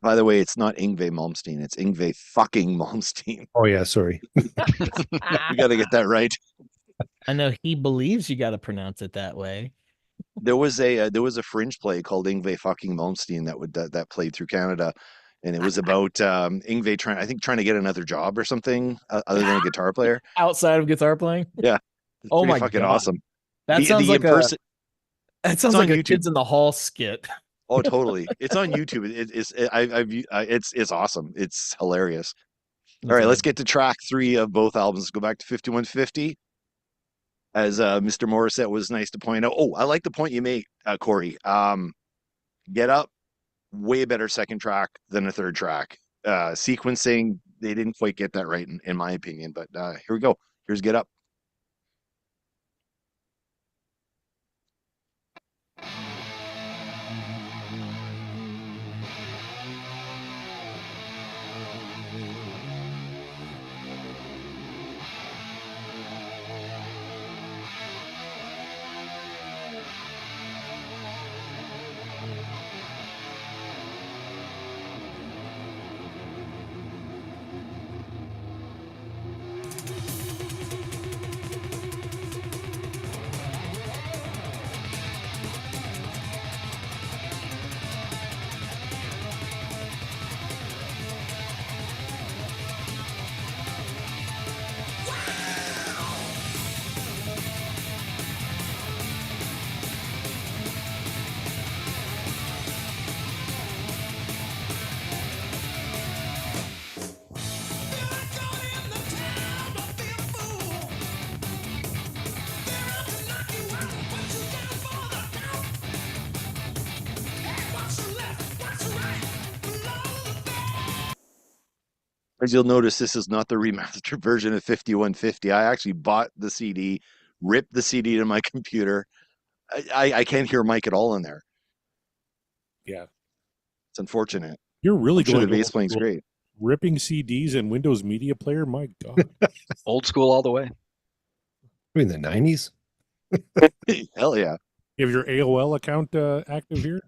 By the way, it's not Yngwie Malmsteen. It's Yngwie fucking Malmsteen. Oh yeah, sorry. You got to get that right. I know he believes you got to pronounce it that way. There was a fringe play called Yngwie fucking Malmsteen that played through Canada, and it was about Yngwie trying to get another job or something other than a guitar player. Outside of guitar playing? Yeah. It's Oh pretty my fucking God. awesome. That sounds like It's like on a YouTube. Kids in the Hall skit. Oh, totally. It's on YouTube. It's awesome. It's hilarious. All right, let's get to track 3 of both albums. Go back to 5150. As Mr. Morissette was nice to point out. Oh, I like the point you made, Corey. Get Up, way better second track than a third track. sequencing, they didn't quite get that right in my opinion. But here we go. Here's Get Up. As you'll notice, this is not the remastered version of 5150. I actually bought the CD, ripped the CD to my computer. I can't hear Mike at all in there. Yeah. It's unfortunate. You're really I'm sure going the bass old playing's school. great. Ripping CDs and Windows Media Player. My God. Old school all the way. In the 90s? Hell yeah. You have your AOL account active here?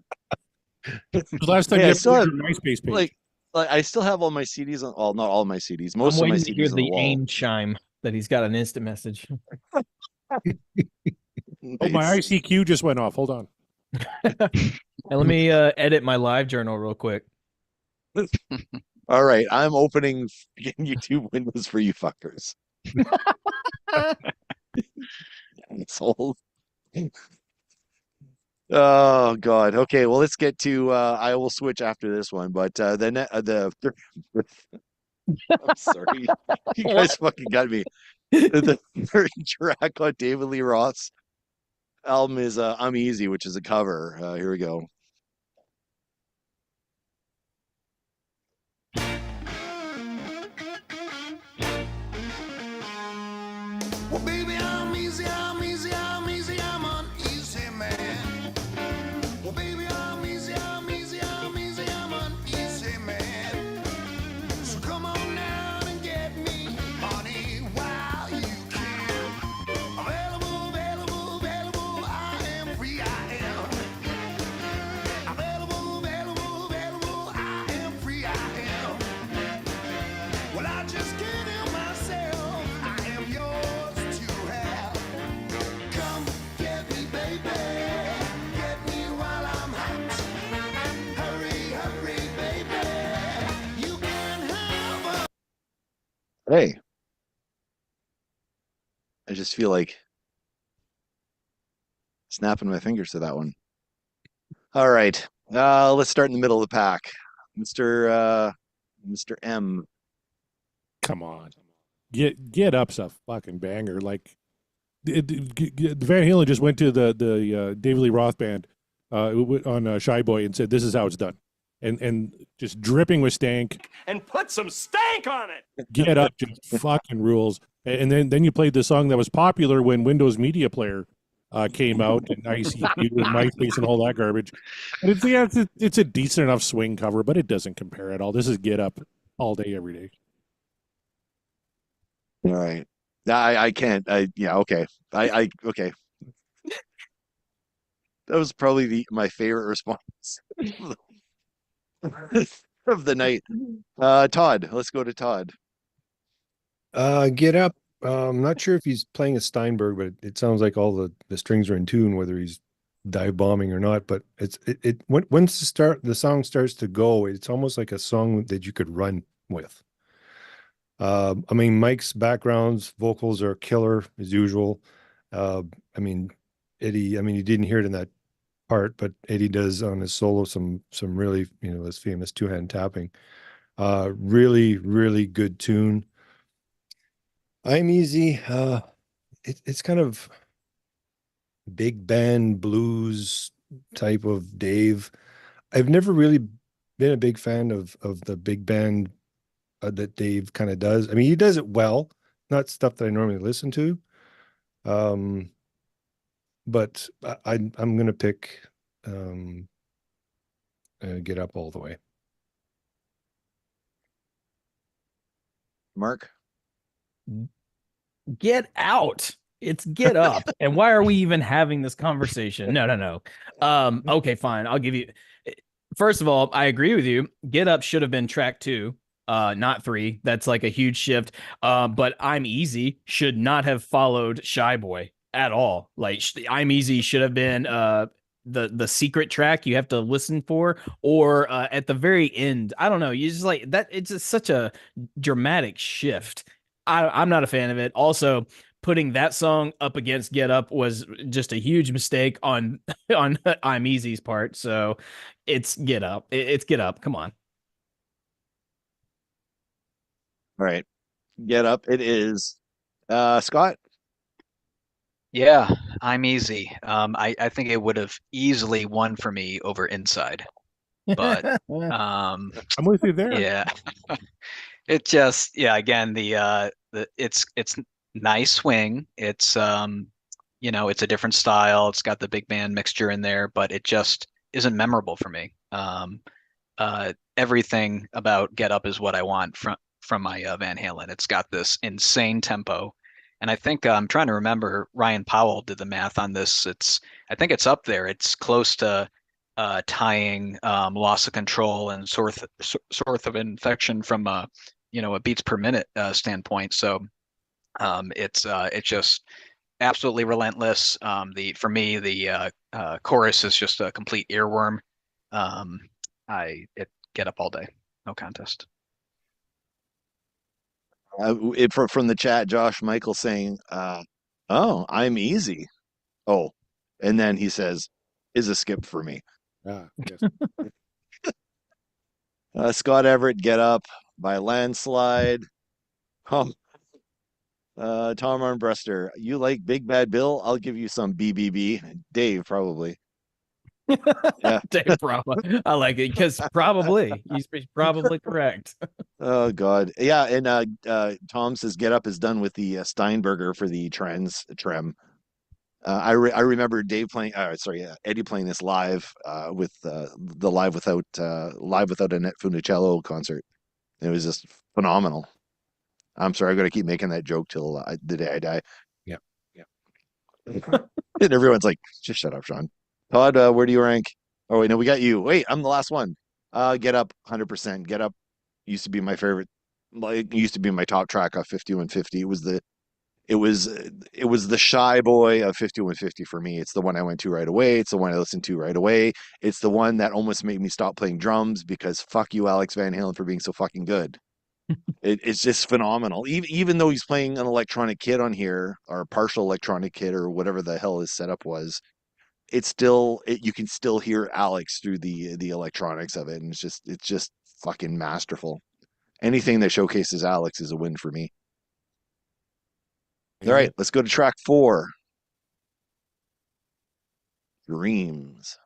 The last time Hey, you I ever still did have, your MySpace page. like I still have all my CDs on, well, not all my CDs, most I'm of my waiting to hear CDs on the the wall. AIM chime that he's got an instant message. Oh, my Nice. ICQ just went off. Hold on. And let me edit my live journal real quick. All right, I'm opening YouTube windows for you fuckers. Asshole. Oh God. Okay, well let's get to I will switch after this one, but the I'm sorry. You guys fucking got me. The third track on David Lee Roth's album is I'm Easy, which is a cover. Here we go. Well, baby, I'm easy, I'm easy, I'm easy, I'm an easy man. Well, baby, I'm easy, I'm easy, I'm easy, I'm an easy man. So come on down and get me, honey, while you can. Available, available, available, I am free, I am. Available, available, available, I am free, I am. Well, I just can't help myself, I am yours to have. Come get me, baby, get me while I'm hot. Hurry, hurry, baby, you can have a... Hey. I just feel like snapping my fingers to that one. All right. Let's start in the middle of the pack. Mr. M. Come on. Get Up's a fucking banger. Like, Van Halen just went to the David Lee Roth band on Shy Boy and said, "This is how it's done," and just dripping with stank. And put some stank on it. Get Up just fucking rules. And then you played the song that was popular when Windows Media Player came out and ICQ and MySpace and all that garbage. And it's a decent enough swing cover, but it doesn't compare at all. This is Get Up all day, every day. All right. I can't. Yeah, okay. Okay. That was probably my favorite response of the night. Todd, let's go to Todd. Get Up. I'm not sure if he's playing a Steinberg, but it sounds like all the strings are in tune, whether he's dive bombing or not. But once the song starts to go, it's almost like a song that you could run with. I mean, Mike's backgrounds, vocals are killer as usual. I mean, Eddie, I mean, you didn't hear it in that part, but Eddie does on his solo some really, this famous two-hand tapping. Really, really good tune. I'm Easy. It's kind of big band blues type of Dave. I've never really been a big fan of the big band that Dave kind of does. I mean, he does it well, not stuff that I normally listen to. But I'm gonna pick Get Up all the way. Mark? Get out. It's Get Up. And why are we even having this conversation? No. Okay, fine. I'll give you. First of all, I agree with you. Get Up should have been track 2, not 3. That's like a huge shift. But I'm Easy should not have followed Shy Boy at all. Like I'm Easy should have been the secret track you have to listen for, or at the very end. I don't know. You just like that. It's just such a dramatic shift. I'm not a fan of it. Also, putting that song up against Get Up was just a huge mistake on on I'm Easy's part. So it's Get Up. It's Get Up. Come on. All right. Get Up. It is. Scott? Yeah, I'm Easy. I think it would have easily won for me over Inside, but I'm with you there. yeah, it just again it's nice swing. It's it's a different style. It's got the big band mixture in there, but it just isn't memorable for me. Everything about Get Up is what I want from my Van Halen. It's got this insane tempo. And I think I'm trying to remember, Ryan Powell did the math on this. I think it's up there. It's close to tying loss of control and sort of infection from a beats per minute standpoint. So it's just absolutely relentless. For me the chorus is just a complete earworm. Get Up all day, no contest. From the chat, Josh Michael saying, "Oh, I'm Easy." Oh, and then he says, "Is a skip for me." Ah, yes. Scott Everett, Get Up by landslide. Tom Armbruster, you like Big Bad Bill? I'll give you some BBB. Dave, probably. Yeah. Dave Bravo. I like it because probably he's probably correct. Oh God, yeah. And Tom says Get Up is done with the Steinberger for the trans trem. I remember Dave playing. Eddie playing this live with the live without Annette Funicello concert. It was just phenomenal. I'm sorry, I'm gonna keep making that joke till the day I die. Yeah. And everyone's like, just shut up, Sean. Todd, where do you rank? Oh wait, no, we got you. Wait, I'm the last one. Get Up, 100%. Get Up used to be my favorite. Like, it used to be my top track off 5150. It was the Shy Boy of 5150 for me. It's the one I went to right away. It's the one I listened to right away. It's the one that almost made me stop playing drums because fuck you, Alex Van Halen, for being so fucking good. It's just phenomenal. Even though he's playing an electronic kit on here, or a partial electronic kit, or whatever the hell his setup was, it's still you can still hear Alex through the electronics of it, and it's just fucking masterful. Anything that showcases Alex is a win for me. All right, let's go to track 4. Dreams.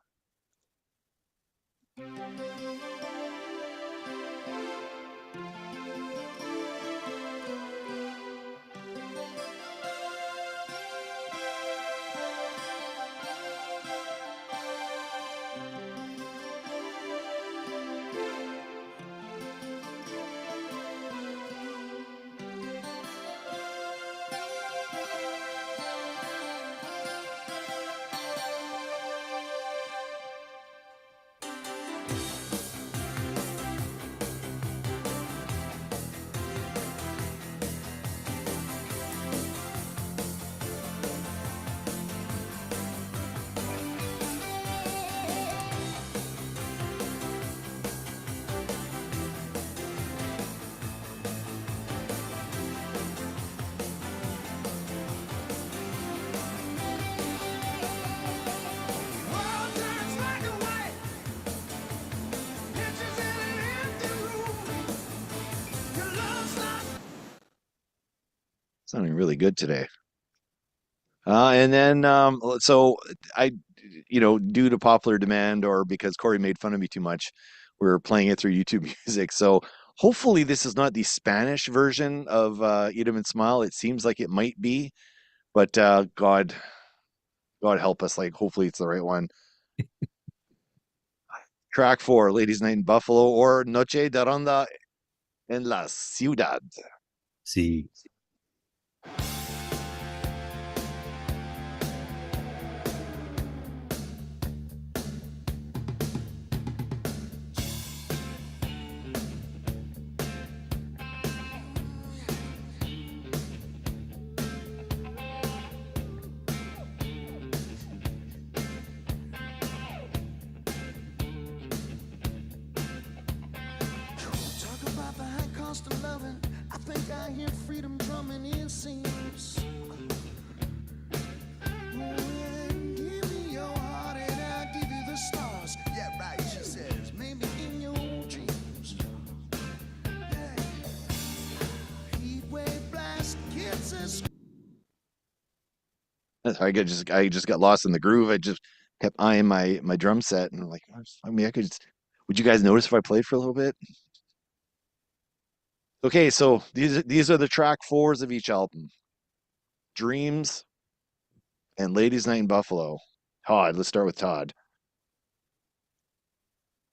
World turns black and white. Pictures in an empty room. Your love's not Sounding really good today. And then so I, due to popular demand or because Corey made fun of me too much, we're playing it through YouTube Music. So hopefully this is not the Spanish version of Eat 'em and Smile. It seems like it might be, but God help us. Like, hopefully it's the right one. Track 4, Ladies Night in Buffalo, or Noche de Ronda en la Ciudad. See. Talk about the high cost of loving. I think I hear freedom drumming in seams. Give me your heart and I'll give you the stars. Yeah, right, she says. Maybe in your dreams. Yeah. Heat wave blast gets us. I just got lost in the groove. I just kept eyeing my drum set, and I'm like, I mean, I could just. Would you guys notice if I played for a little bit? Okay, so these are the track 4s of each album: Dreams and Ladies Night in Buffalo. Todd, let's start with Todd.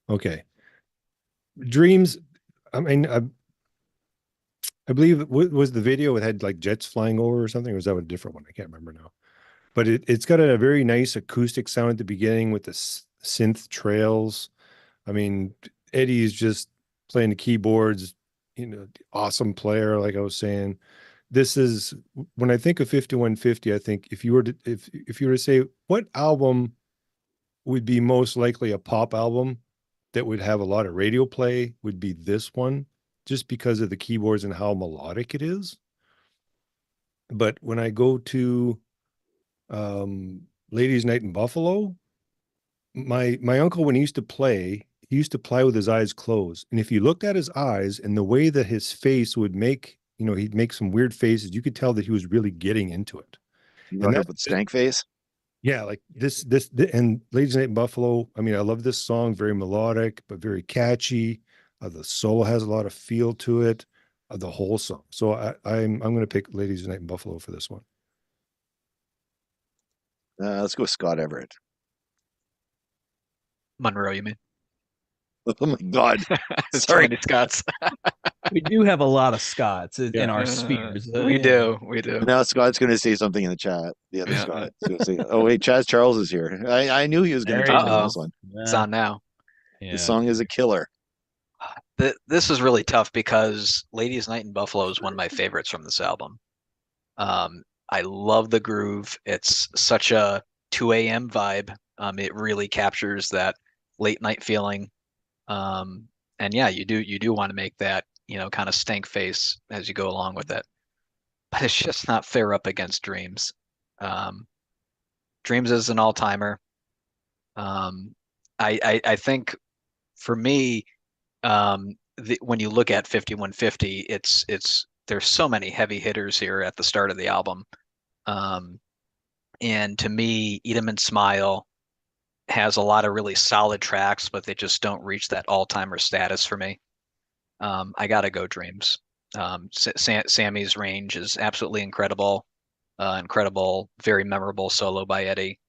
Okay. Dreams. I mean, I believe was the video it had like jets flying over or something, or was that a different one? I can't remember now. But it's got a very nice acoustic sound at the beginning with the synth trails. I mean, Eddie is just playing the keyboards, awesome player, like I was saying. This is when I think of 5150, I think if you were to say what album would be most likely a pop album that would have a lot of radio play, would be this one, just because of the keyboards and how melodic it is. But when I go to Ladies Night in Buffalo, my uncle, when he used to play with his eyes closed, and if you looked at his eyes and the way that his face would make, he'd make some weird faces, you could tell that he was really getting into it. You brought up with Stank Face. Yeah, like this and Ladies Night in Buffalo. I mean, I love this song, very melodic but very catchy. The solo has a lot of feel to it. The whole song. So I'm going to pick Ladies Night in Buffalo for this one. Let's go with Scott Everett. Monroe, you mean? Oh my God! Too Sorry. many Scots. We do have a lot of Scots in Yeah. our spheres. We do. Now Scott's going to say something in the chat. The other Yeah. Scott. He's gonna say, oh wait, Chaz Charles is here. I knew he was going to There take he on is. this one. It's on now. This song is a killer. This is really tough because Ladies Night in Buffalo is one of my favorites from this album. I love the groove. It's such a 2 a.m. vibe. It really captures that late night feeling. And yeah, you do want to make that, kind of stank face as you go along with it. But it's just not fair up against Dreams. Dreams is an all-timer. I think for me, when you look at 5150, it's there's so many heavy hitters here at the start of the album. And to me, Eat 'em and Smile has a lot of really solid tracks, but they just don't reach that all-timer status for me. I gotta go Dreams. Sammy's range is absolutely incredible. Incredible, very memorable solo by Eddie.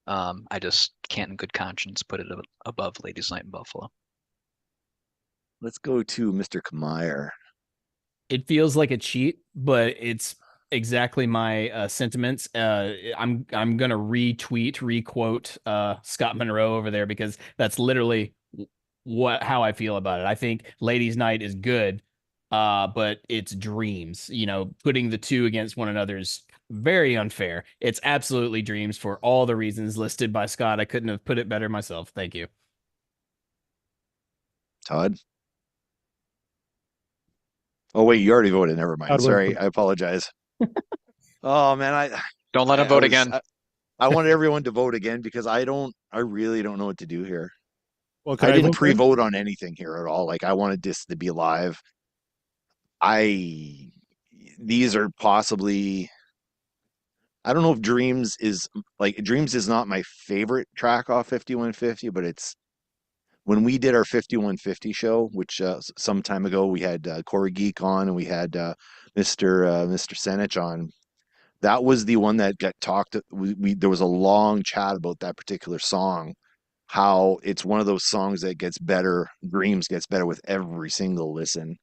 I just can't in good conscience put it above Ladies Night in Buffalo. Let's go to Mr. Kmeyer. It feels like a cheat, but it's exactly my sentiments. I'm gonna requote Scott Monroe over there because that's literally how I feel about it. I think Ladies Night is good, but it's Dreams. Putting the two against one another is very unfair. It's absolutely Dreams for all the reasons listed by Scott. I couldn't have put it better myself. Thank you. Todd. Oh wait, you already voted. Never mind. Todd went Sorry, for- I apologize. Oh man, Don't let him I vote was- again. I wanted everyone to vote again because I really don't know what to do here. Well, I didn't vote then? pre-vote on anything here at all. Like I wanted this to be live. These are possibly. I don't know if Dreams is not my favorite track off 5150, but it's when we did our 5150 show, which some time ago we had Corey Geek on and we had Mr. Senich on. That was the one that got talked. There was a long chat about that particular song, how it's one of those songs that gets better. Dreams gets better with every single listen.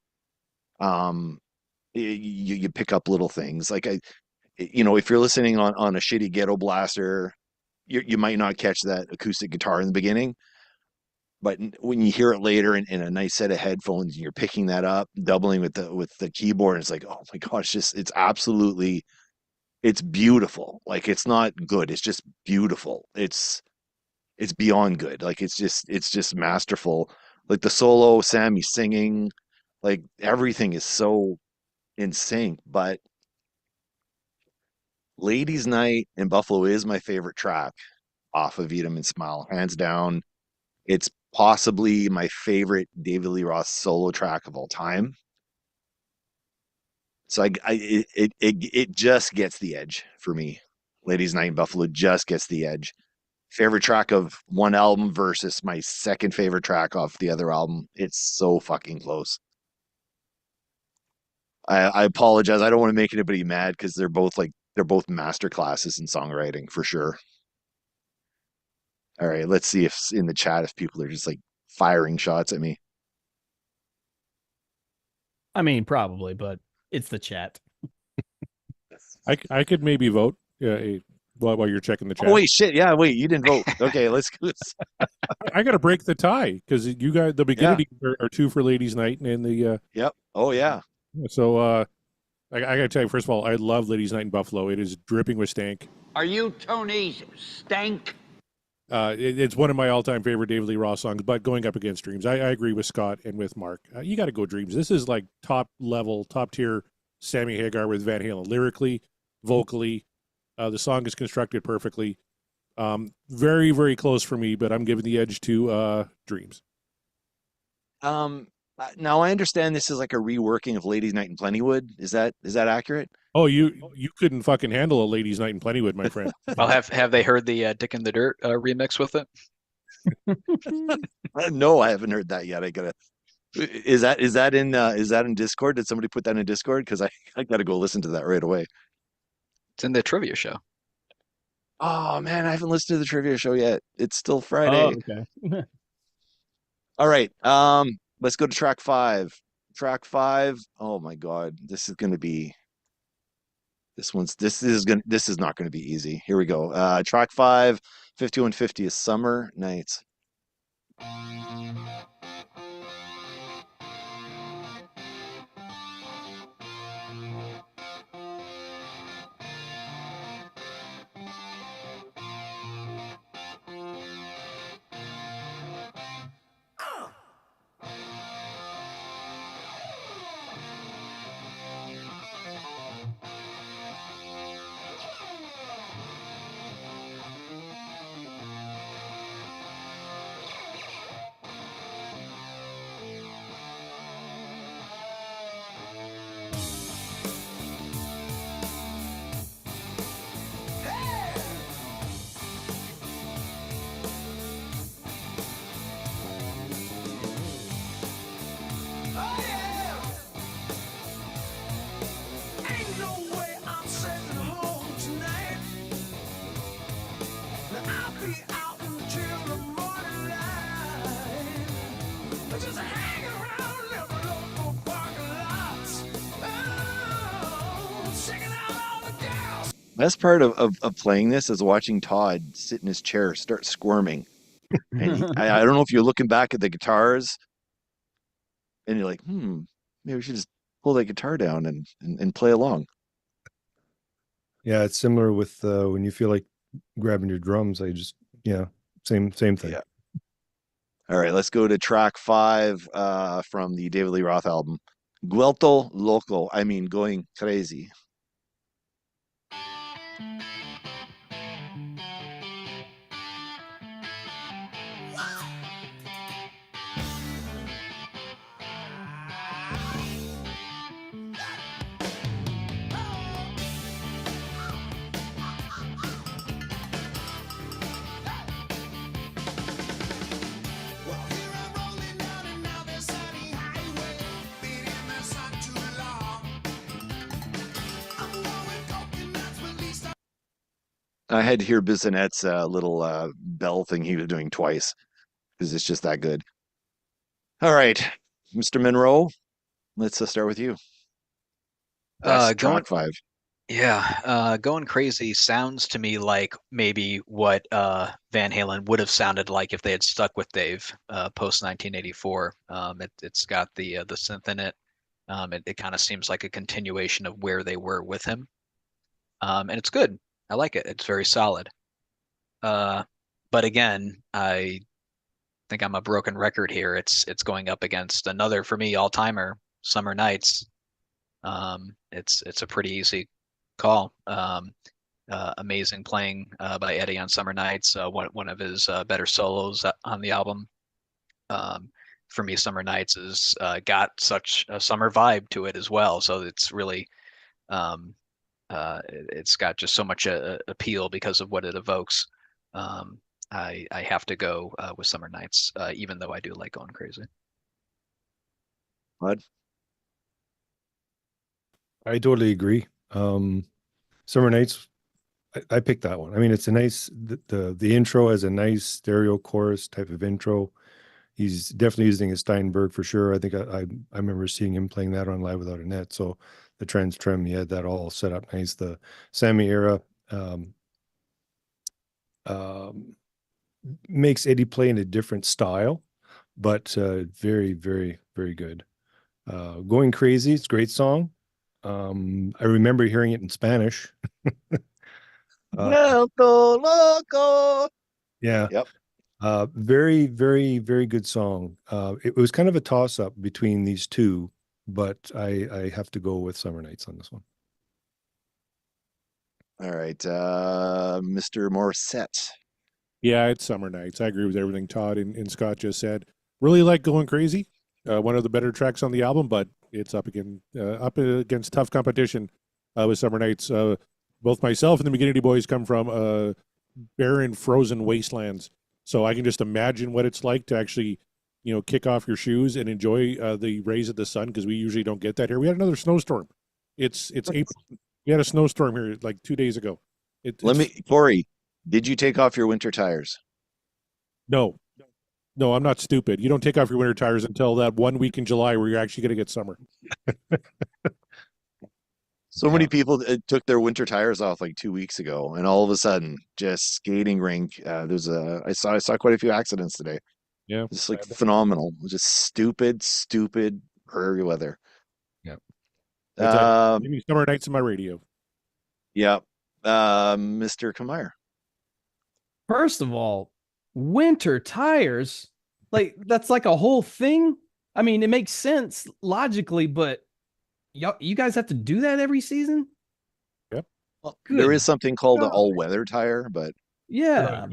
You pick up little things like if you're listening on a shitty ghetto blaster, you might not catch that acoustic guitar in the beginning. But when you hear it later in a nice set of headphones, and you're picking that up, doubling with the keyboard, it's like, oh my gosh, it's beautiful. Like, it's not good, it's just beautiful. It's beyond good. Like, it's just masterful. Like the solo, Sammy singing, like everything is so in sync. But Ladies Night in Buffalo is my favorite track off of Eat 'Em and Smile, hands down. It's possibly my favorite David Lee Roth solo track of all time. So it just gets the edge for me. Ladies Night in Buffalo just gets the edge. Favorite track of one album versus my second favorite track off the other album. It's so fucking close. I apologize. I don't want to make anybody mad because they're both master classes in songwriting for sure. All right, let's see if in the chat if people are just like firing shots at me. I mean, probably, but it's the chat. I could maybe vote while you're checking the chat. Oh wait, shit. Yeah, wait, you didn't vote. Okay, let's go. I got to break the tie because you guys, the beginning are two for Ladies Night and the. Yep. Oh yeah. So I got to tell you, first of all, I love Ladies Night in Buffalo. It is dripping with stank. Are you Tony Stank? It's one of my all-time favorite David Lee Roth songs, but going up against Dreams, I agree with Scott and with Mark. You got to go Dreams. This is like top tier Sammy Hagar with Van Halen, lyrically, vocally. The song is constructed perfectly. Very, very close for me, but I'm giving the edge to Dreams. Now I understand this is like a reworking of Ladies Night in Plentywood. Is that accurate? Oh, you couldn't fucking handle a Ladies Night in Plentywood, my friend. Well, have they heard the Dick in the Dirt remix with it? No, I haven't heard that yet. I gotta. Is that in Discord? Did somebody put that in Discord? Because I gotta go listen to that right away. It's in the trivia show. Oh man, I haven't listened to the trivia show yet. It's still Friday. Oh, okay. All right. Let's go to track 5. Track 5. Oh my God, this is gonna be. This is not going to be easy. Here we go. Track 5, 5150 is Summer Nights. Best part of playing this is watching Todd sit in his chair, start squirming. And I don't know if you're looking back at the guitars and you're like, maybe we should just pull that guitar down and play along. Yeah, it's similar with when you feel like grabbing your drums. Same thing. Yeah. All right, let's go to track 5 from the David Lee Roth album, Guelto Loco. I mean, going crazy. Well, here I had to hear Bissonette's little bell thing he was doing twice because it's just that good. All right, Mr. Monroe, let's start with you. Best Going track 5. Going Crazy sounds to me like maybe what Van Halen would have sounded like if they had stuck with Dave post 1984. It's got the synth in it. It kind of seems like a continuation of where they were with him. And it's good. I like it. It's very solid. But again, I think I'm a broken record here. It's going up against another, for me, all-timer, Summer Nights. It's a pretty easy call. Amazing playing by Eddie on Summer Nights. One of his better solos on the album. For me, Summer Nights has got such a summer vibe to it as well. So it's really, it's got just so much appeal because of what it evokes. I have to go with Summer Nights, even though I do like Going Crazy. Bud? I totally agree. Summer Nights, I picked that one. I mean, it's a nice, the intro has a nice stereo chorus type of intro. He's definitely using a Steinberg for sure. I think I remember seeing him playing that on Live Without a Net. So the trans trim, he had that all set up nice. The Sammy era makes Eddie play in a different style, but very, very, very good. Going Crazy, it's a great song. I remember hearing it in Spanish. Loco, loco. Yeah. Yep. Very, very, very good song. It was kind of a toss-up between these two, but I have to go with Summer Nights on this one. All right, Mr. Morissette. Yeah, it's Summer Nights. I agree with everything Todd and Scott just said. Really like Going Crazy. One of the better tracks on the album, but it's up against tough competition with Summer Nights. Both myself and the McGinnity Boys come from barren, frozen wastelands, so I can just imagine what it's like to actually, kick off your shoes and enjoy the rays of the sun, because we usually don't get that here. We had another snowstorm. It's April. We had a snowstorm here like 2 days ago. Corey, did you take off your winter tires? No, I'm not stupid. You don't take off your winter tires until that 1 week in July where you're actually going to get summer. So many people took their winter tires off like 2 weeks ago, and all of a sudden, just skating rink. I saw quite a few accidents today. Yeah, Just like phenomenal. Just stupid prairie weather. Yeah. Give me Summer Nights in my radio. Yeah. Mr. Kamire. First of all, winter tires, like that's like a whole thing. I mean, it makes sense logically, but you guys have to do that every season? Yep. Well, Good there is something called an God. all-weather tire, but Yeah.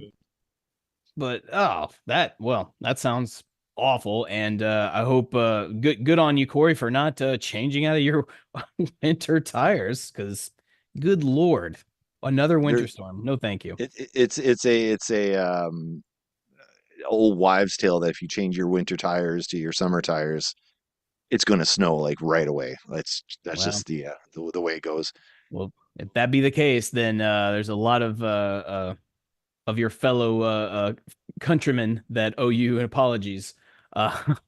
But that sounds awful. And I hope good on you, Corey, for not changing out of your winter tires, because good Lord, another winter storm. No, thank you. it's a old wives' tale that if you change your winter tires to your summer tires, it's going to snow like right away. That's Wow. just the way it goes. Well, if that be the case, then there's a lot of your fellow countrymen that owe you apologies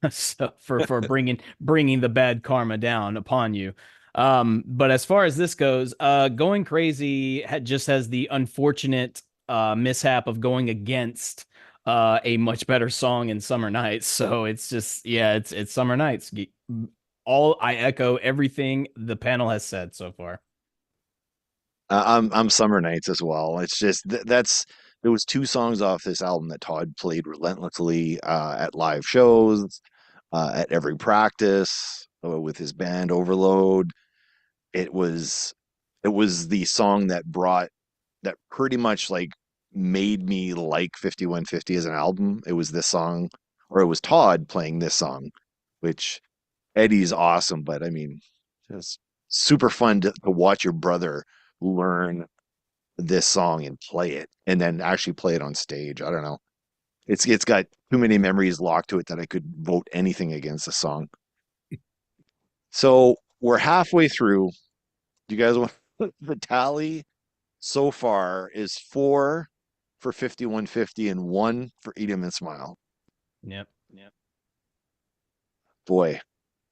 so for bringing the bad karma down upon you. But as far as this goes, Going Crazy just has the unfortunate mishap of going against a much better song in Summer Nights. So it's just, it's Summer Nights. I echo everything the panel has said so far. I'm Summer Nights as well. It's just there was 2 songs off this album that Todd played relentlessly at live shows, at every practice with his band Overload. It was the song that pretty much like made me like 5150 as an album. It was this song, or it was Todd playing this song, which Eddie's awesome, but I mean, just super fun to watch your brother learn this song and play it, and then actually play it on stage. I don't know. It's got too many memories locked to it that I could vote anything against the song. So we're halfway through. Do you guys want the tally? so far is 4 for 5150 and 1 for Eat 'em and Smile. Yep. Yep. Boy,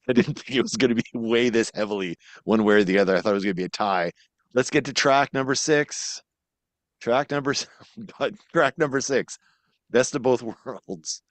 I didn't think it was going to be weigh this heavily one way or the other. I thought it was going to be a tie. Let's get to track number 6. Track number track number 6. Best of Both Worlds.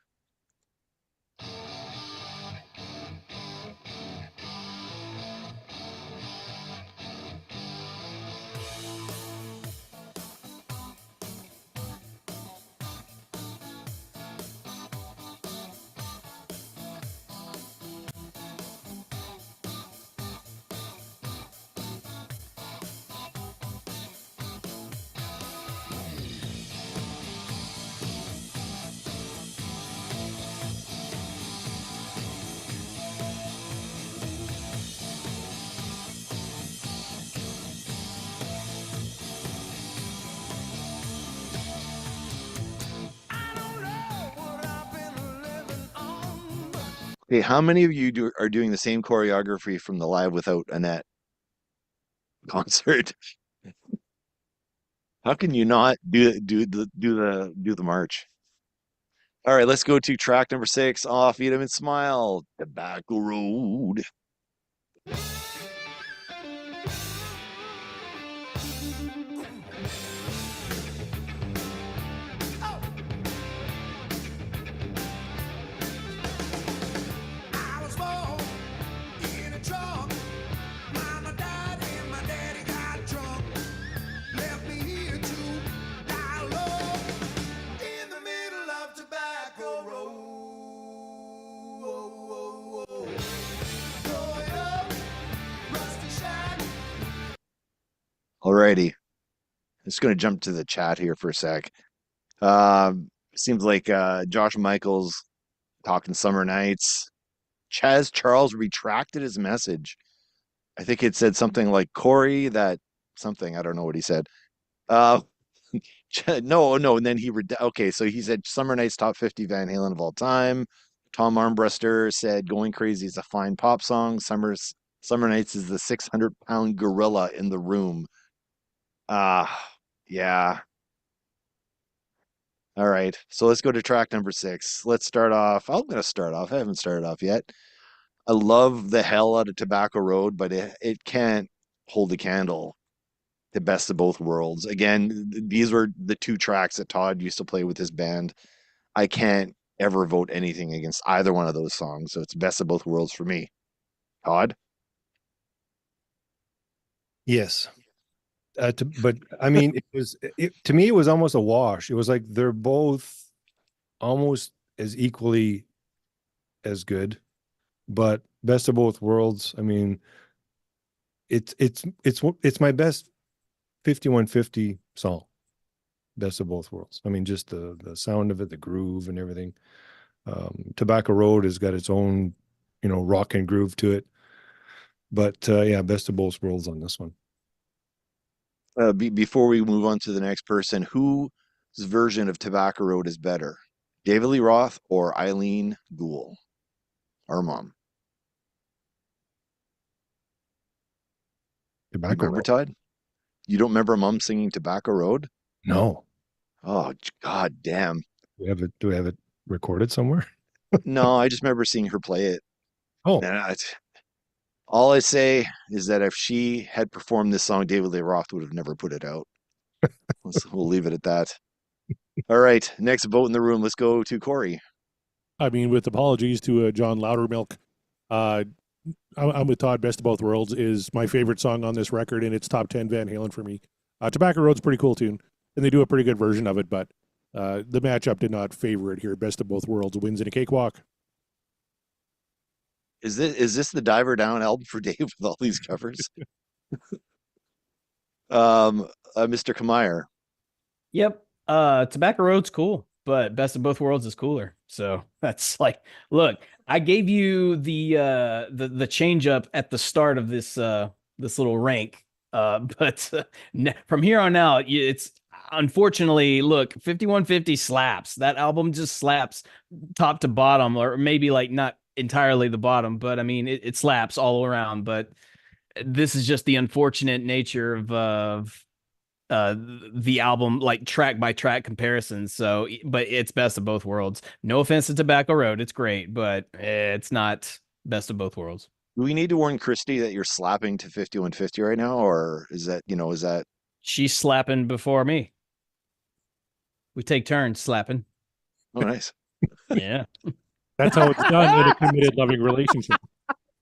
Okay, how many of you are doing the same choreography from the Live Without Annette concert? How can you not do the march? All right, let's go to track number 6 off Eat 'em and Smile, Tobacco Road. I was born in a trunk. Mama died and my daddy got drunk. Left me here to die alone in the middle of Tobacco Road. Growing up, rusty shack. Alrighty. Just going to jump to the chat here for a sec. Seems like Josh Michaels talking Summer Nights. Chaz Charles retracted his message. I think it said something like Corey that something. I don't know what he said. No. And then okay. So he said Summer Nights top 50 Van Halen of all time. Tom Armbruster said Going Crazy is a fine pop song. Summer Nights is the 600-pound gorilla in the room. Yeah. All right. So let's go to track number 6. Let's start off. I'm going to start off. I haven't started off yet. I love the hell out of Tobacco Road, but it can't hold a candle to Best of Both Worlds. Again, these were the 2 tracks that Todd used to play with his band. I can't ever vote anything against either one of those songs. So it's Best of Both Worlds for me. Todd? Yes. But I mean, to me, it was almost a wash. It was like they're both almost as equally as good, but Best of Both Worlds. I mean, it's my best 5150 song. Best of Both Worlds. I mean, just the sound of it, the groove, and everything. Tobacco Road has got its own, rock and groove to it. But yeah, Best of Both Worlds on this one. Before we move on to the next person, whose version of Tobacco Road is better? David Lee Roth or Eileen Gould? Our mom. Tobacco Remember, Road. Todd? You don't remember Mom singing Tobacco Road? No. Oh, God damn. Do we have it recorded somewhere? No, I just remember seeing her play it. Oh, And all I say is that if she had performed this song, David Lee Roth would have never put it out. We'll leave it at that. All right, next vote in the room. Let's go to Corey. I mean, with apologies to John Loudermilk, I'm with Todd. Best of Both Worlds is my favorite song on this record, and it's top 10 Van Halen for me. Tobacco Road's a pretty cool tune, and they do a pretty good version of it, but the matchup did not favor it here. Best of Both Worlds wins in a cakewalk. Is this the Diver Down album for Dave with all these covers? Mr. Kamier. Yep. Tobacco Road's cool, but Best of Both Worlds is cooler. So that's like, look, I gave you the change up at the start of this little rank. But from here on out, it's unfortunately, look, 5150 slaps. That album just slaps top to bottom, or maybe like not entirely the bottom, but I mean, it slaps all around. But this is just the unfortunate nature of the album like track by track comparisons. So, but it's best of both worlds. No offense to Tobacco Road, it's great, but it's not best of both worlds. Do we need to warn Christy that you're slapping to 5150 right now, or is that is that She's slapping before me. We take turns slapping. oh nice? Yeah. That's how it's done in a committed, loving relationship.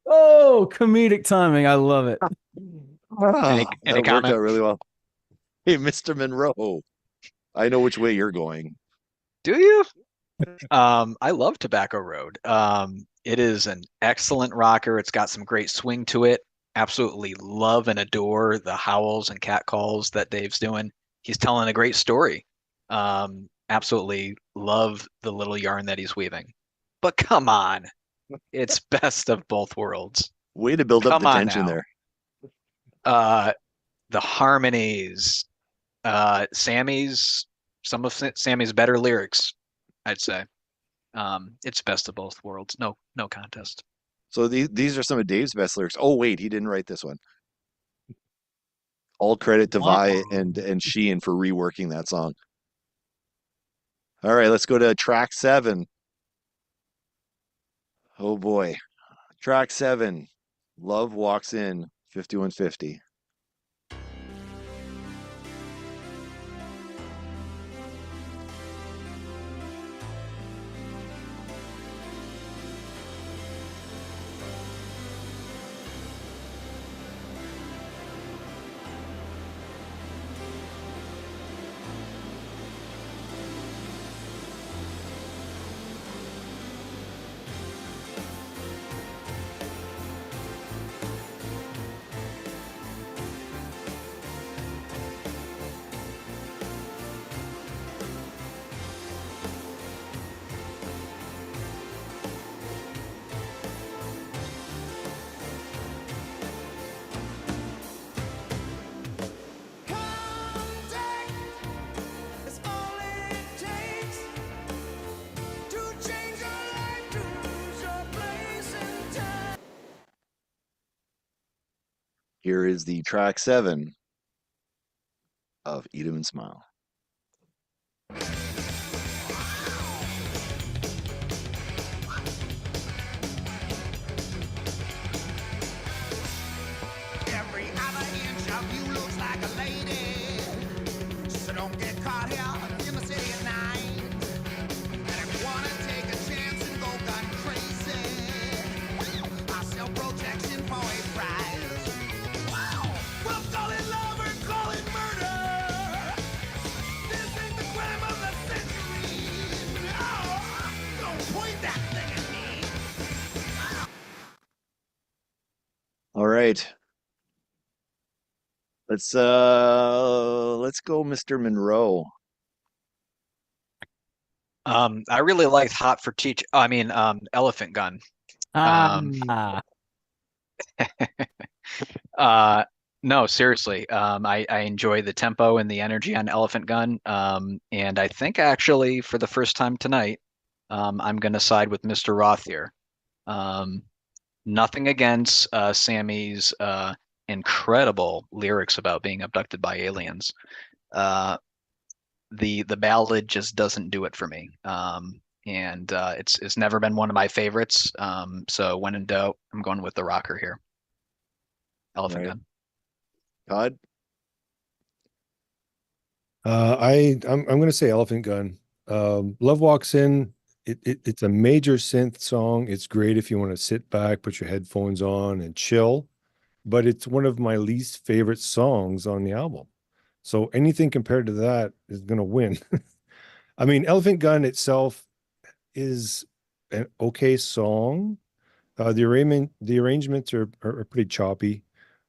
Oh, comedic timing. I love it. That any worked comment? out really well. Hey, Mr. Monroe, I know which way you're going. Do you? I love Tobacco Road. It is an excellent rocker. It's got some great swing to it. Absolutely love and adore the howls and cat calls that Dave's doing. He's telling a great story. Absolutely love the little yarn that he's weaving. But come on, it's best of both worlds. Way to build up Come the on tension now. there. The harmonies, some of Sammy's better lyrics, I'd say. It's best of both worlds. No contest. So these are some of Dave's best lyrics. Oh wait, he didn't write this one. All credit to Vi and Sheehan for reworking that song. All right, let's go to track 7. Oh boy. Track 7. Love Walks In, 5150. Contact is all it takes to change your life, to lose your place in time. Here is the track 7 of Eat 'Em and Smile. Every other inch of you looks like a lady. So don't get caught here in the city at night. And if you wanna take a chance and go gun crazy, I'll sell protection for a prize. Wow! We'll call it love or call it murder. This ain't the crime of the century. No! Don't point that thing at me. All right. Let's go Mr. Monroe. I really liked Hot for Teach. I mean, Elephant Gun. No, seriously. I enjoy the tempo and the energy on Elephant Gun. And I think actually for the first time tonight, I'm going to side with Mr. Roth here. Nothing against Sammy's incredible lyrics about being abducted by aliens. The ballad just doesn't do it for me. And it's never been one of my favorites. So when in doubt, I'm going with the rocker here. Elephant Right. Gun. Todd? I'm going to say Elephant Gun. Love Walks In. It's a major synth song. It's great if you want to sit back, put your headphones on, and chill. But it's one of my least favorite songs on the album. So anything compared to that is going to win. I mean, Elephant Gun itself is an okay song. The arrangements are pretty choppy.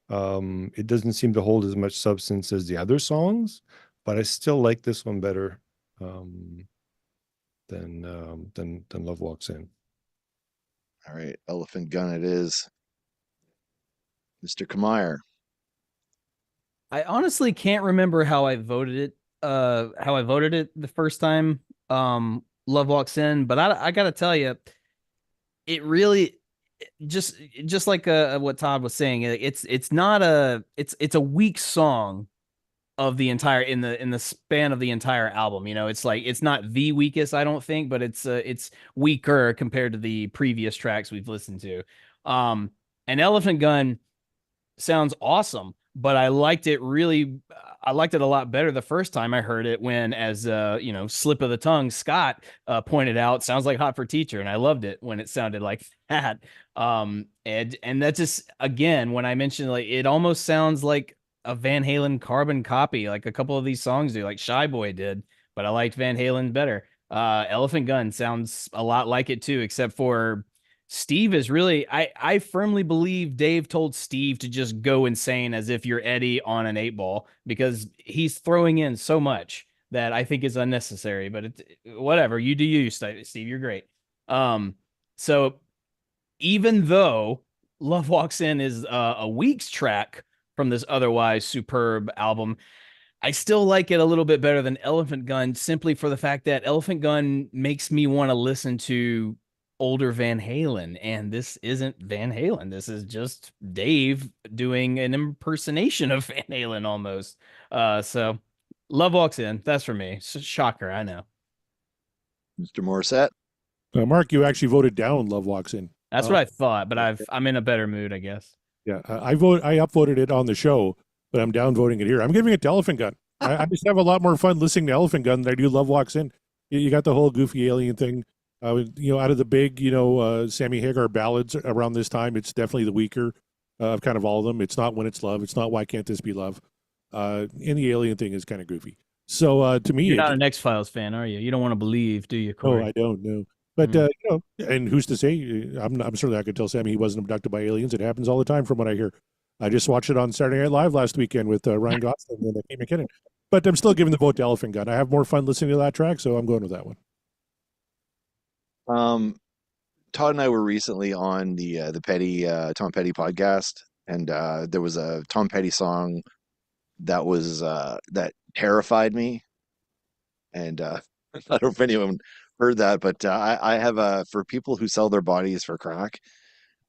It doesn't seem to hold as much substance as the other songs, but I still like this one better than Love Walks In. All right, Elephant Gun it is. Mr. Kamier. I honestly can't remember how I voted it. The first time. Love Walks In, but I gotta tell you, it really just like what Todd was saying. It's not a it's a weak song, of the entire in the span of the entire album. You know, it's like it's not the weakest, I don't think, but it's weaker compared to the previous tracks we've listened to. And Elephant Gun sounds awesome, but I liked it a lot better the first time I heard it when, as you know, slip of the tongue, Scott pointed out, sounds like Hot for Teacher, and I loved it when it sounded like that. And that just, again, when I mentioned, like, it almost sounds like a Van Halen carbon copy, like a couple of these songs do, like Shy Boy did, but I liked Van Halen better. Elephant Gun sounds a lot like it too, except for Steve is really, I firmly believe Dave told Steve to just go insane as if you're Eddie on an 8-ball, because he's throwing in so much that I think is unnecessary, but whatever, you do you, Steve, you're great. So even though Love Walks In is a Weeks track from this otherwise superb album, I still like it a little bit better than Elephant Gun, simply for the fact that Elephant Gun makes me want to listen to older Van Halen, and this isn't Van Halen. This is just Dave doing an impersonation of Van Halen almost. So Love Walks In, that's for me. Shocker, I know. Mr. Morissette. Mark, you actually voted down Love Walks In. That's what I thought, but I'm in a better mood, I guess. Yeah, I upvoted it on the show, but I'm downvoting it here. I'm giving it to Elephant Gun. I just have a lot more fun listening to Elephant Gun than I do Love Walks In. You got the whole goofy alien thing. You know, out of the big, Sammy Hagar ballads around this time, it's definitely the weaker of kind of all of them. It's not When It's Love. It's not Why Can't This Be Love. And the alien thing is kind of goofy. So to me, you're not an X-Files fan, are you? You don't want to believe, do you, Corey? Oh, I don't know. But and who's to say? I'm certainly not going to tell Sammy he wasn't abducted by aliens. It happens all the time, from what I hear. I just watched it on Saturday Night Live last weekend with Ryan Gosling and Kate McKinnon. But I'm still giving the vote to Elephant Gun. I have more fun listening to that track, so I'm going with that one. Todd and I were recently on the Petty Tom Petty podcast, and there was a Tom Petty song that was that terrified me, and I don't know if anyone heard that, but I have for people who sell their bodies for crack,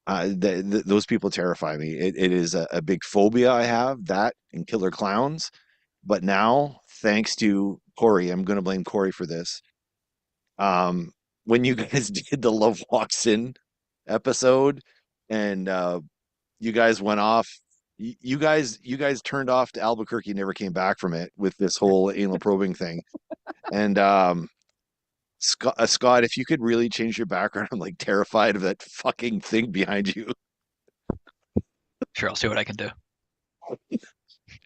those people terrify me. It is a big phobia I have, that and killer clowns. But now, thanks to Corey, I'm going to blame Corey for this. When you guys did the Love Walks In episode, and you guys went off, you guys turned off to Albuquerque and never came back from it with this whole anal probing thing. And Scott, if you could really change your background, I'm like terrified of that fucking thing behind you. Sure, I'll see what I can do.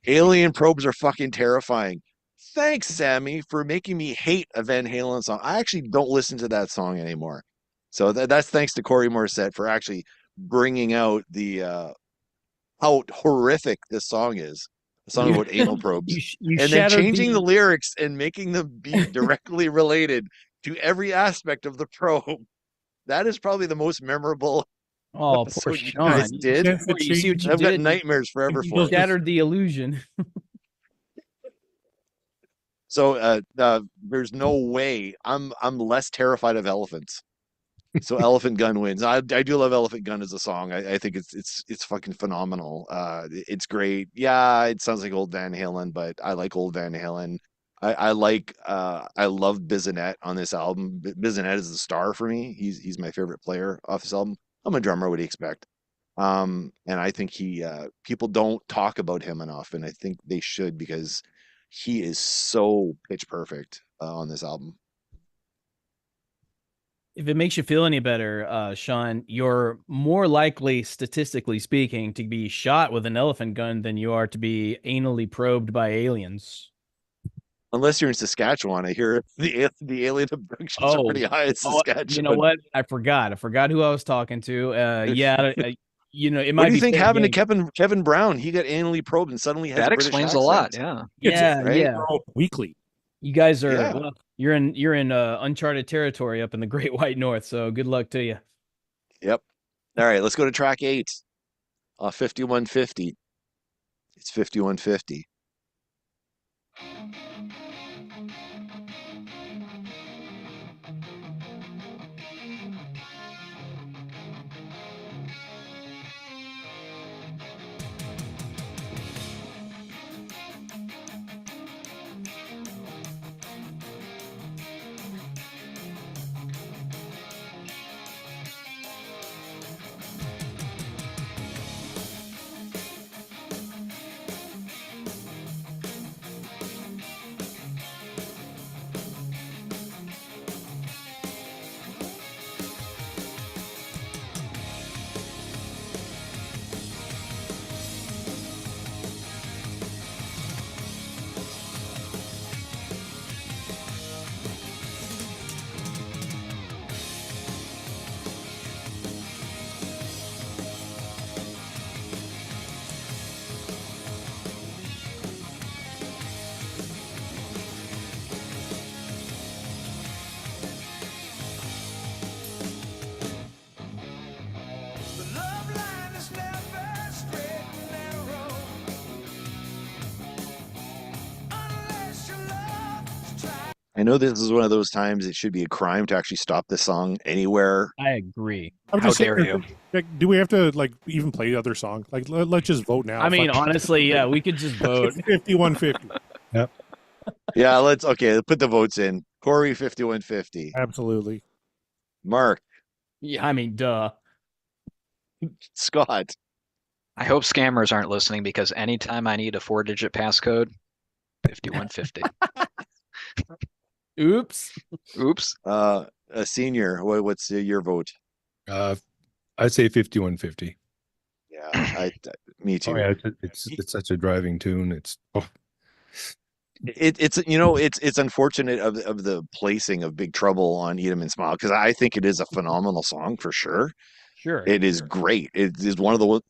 Alien probes are fucking terrifying. Thanks, Sammy, for making me hate a Van Halen song. I actually don't listen to that song anymore. So that's thanks to Corey Morissette for actually bringing out the how horrific this song is. A song about anal probes. And then changing the lyrics and making them be directly related to every aspect of the probe. That is probably the most memorable poor you guys Sean. did. You see what you I've got did? nightmares forever for You it. shattered the illusion. So there's no way I'm less terrified of elephants. So Elephant Gun wins. I do love Elephant Gun as a song. I think it's fucking phenomenal. It's great. Yeah, it sounds like old Van Halen, but I like old Van Halen. I love Bissonette on this album. Bissonette is the star for me. He's my favorite player off this album. I'm a drummer. What do you expect? And I think people don't talk about him enough, and I think they should, because he is so pitch perfect on this album. If it makes you feel any better, Sean, you're more likely, statistically speaking, to be shot with an elephant gun than you are to be anally probed by aliens. Unless you're in Saskatchewan, I hear the alien abductions are pretty high in Saskatchewan. You know what? I forgot who I was talking to. It might What do you be think fair happened game. to Kevin Brown? He got anally probed and suddenly has That a British explains a accent. lot. Yeah. Yeah, Right? yeah. Weekly. You guys are Yeah. well, you're in uncharted territory up in the Great White North. So good luck to you. Yep. All right, let's go to track 8. 5150. It's 5150. I know this is one of those times it should be a crime to actually stop this song anywhere. I agree. I'm How just dare saying, you? like, do we have to like even play the other song? Like, let's just vote now. I mean, Fuck. honestly, yeah, we could just vote. 5150. Yeah, let's put the votes in. Corey 5150. Absolutely. Mark, Yeah, I mean, duh. Scott. I hope scammers aren't listening because anytime I need a 4-digit passcode, 5150. Oops. Oops. A senior. What's your vote? I'd say 5150. Yeah, me too. Oh, yeah, it's such a driving tune. It's It's unfortunate of the placing of Big Trouble on Eat 'Em and Smile because I think it is a phenomenal song for sure. Sure. It is great. It is one of the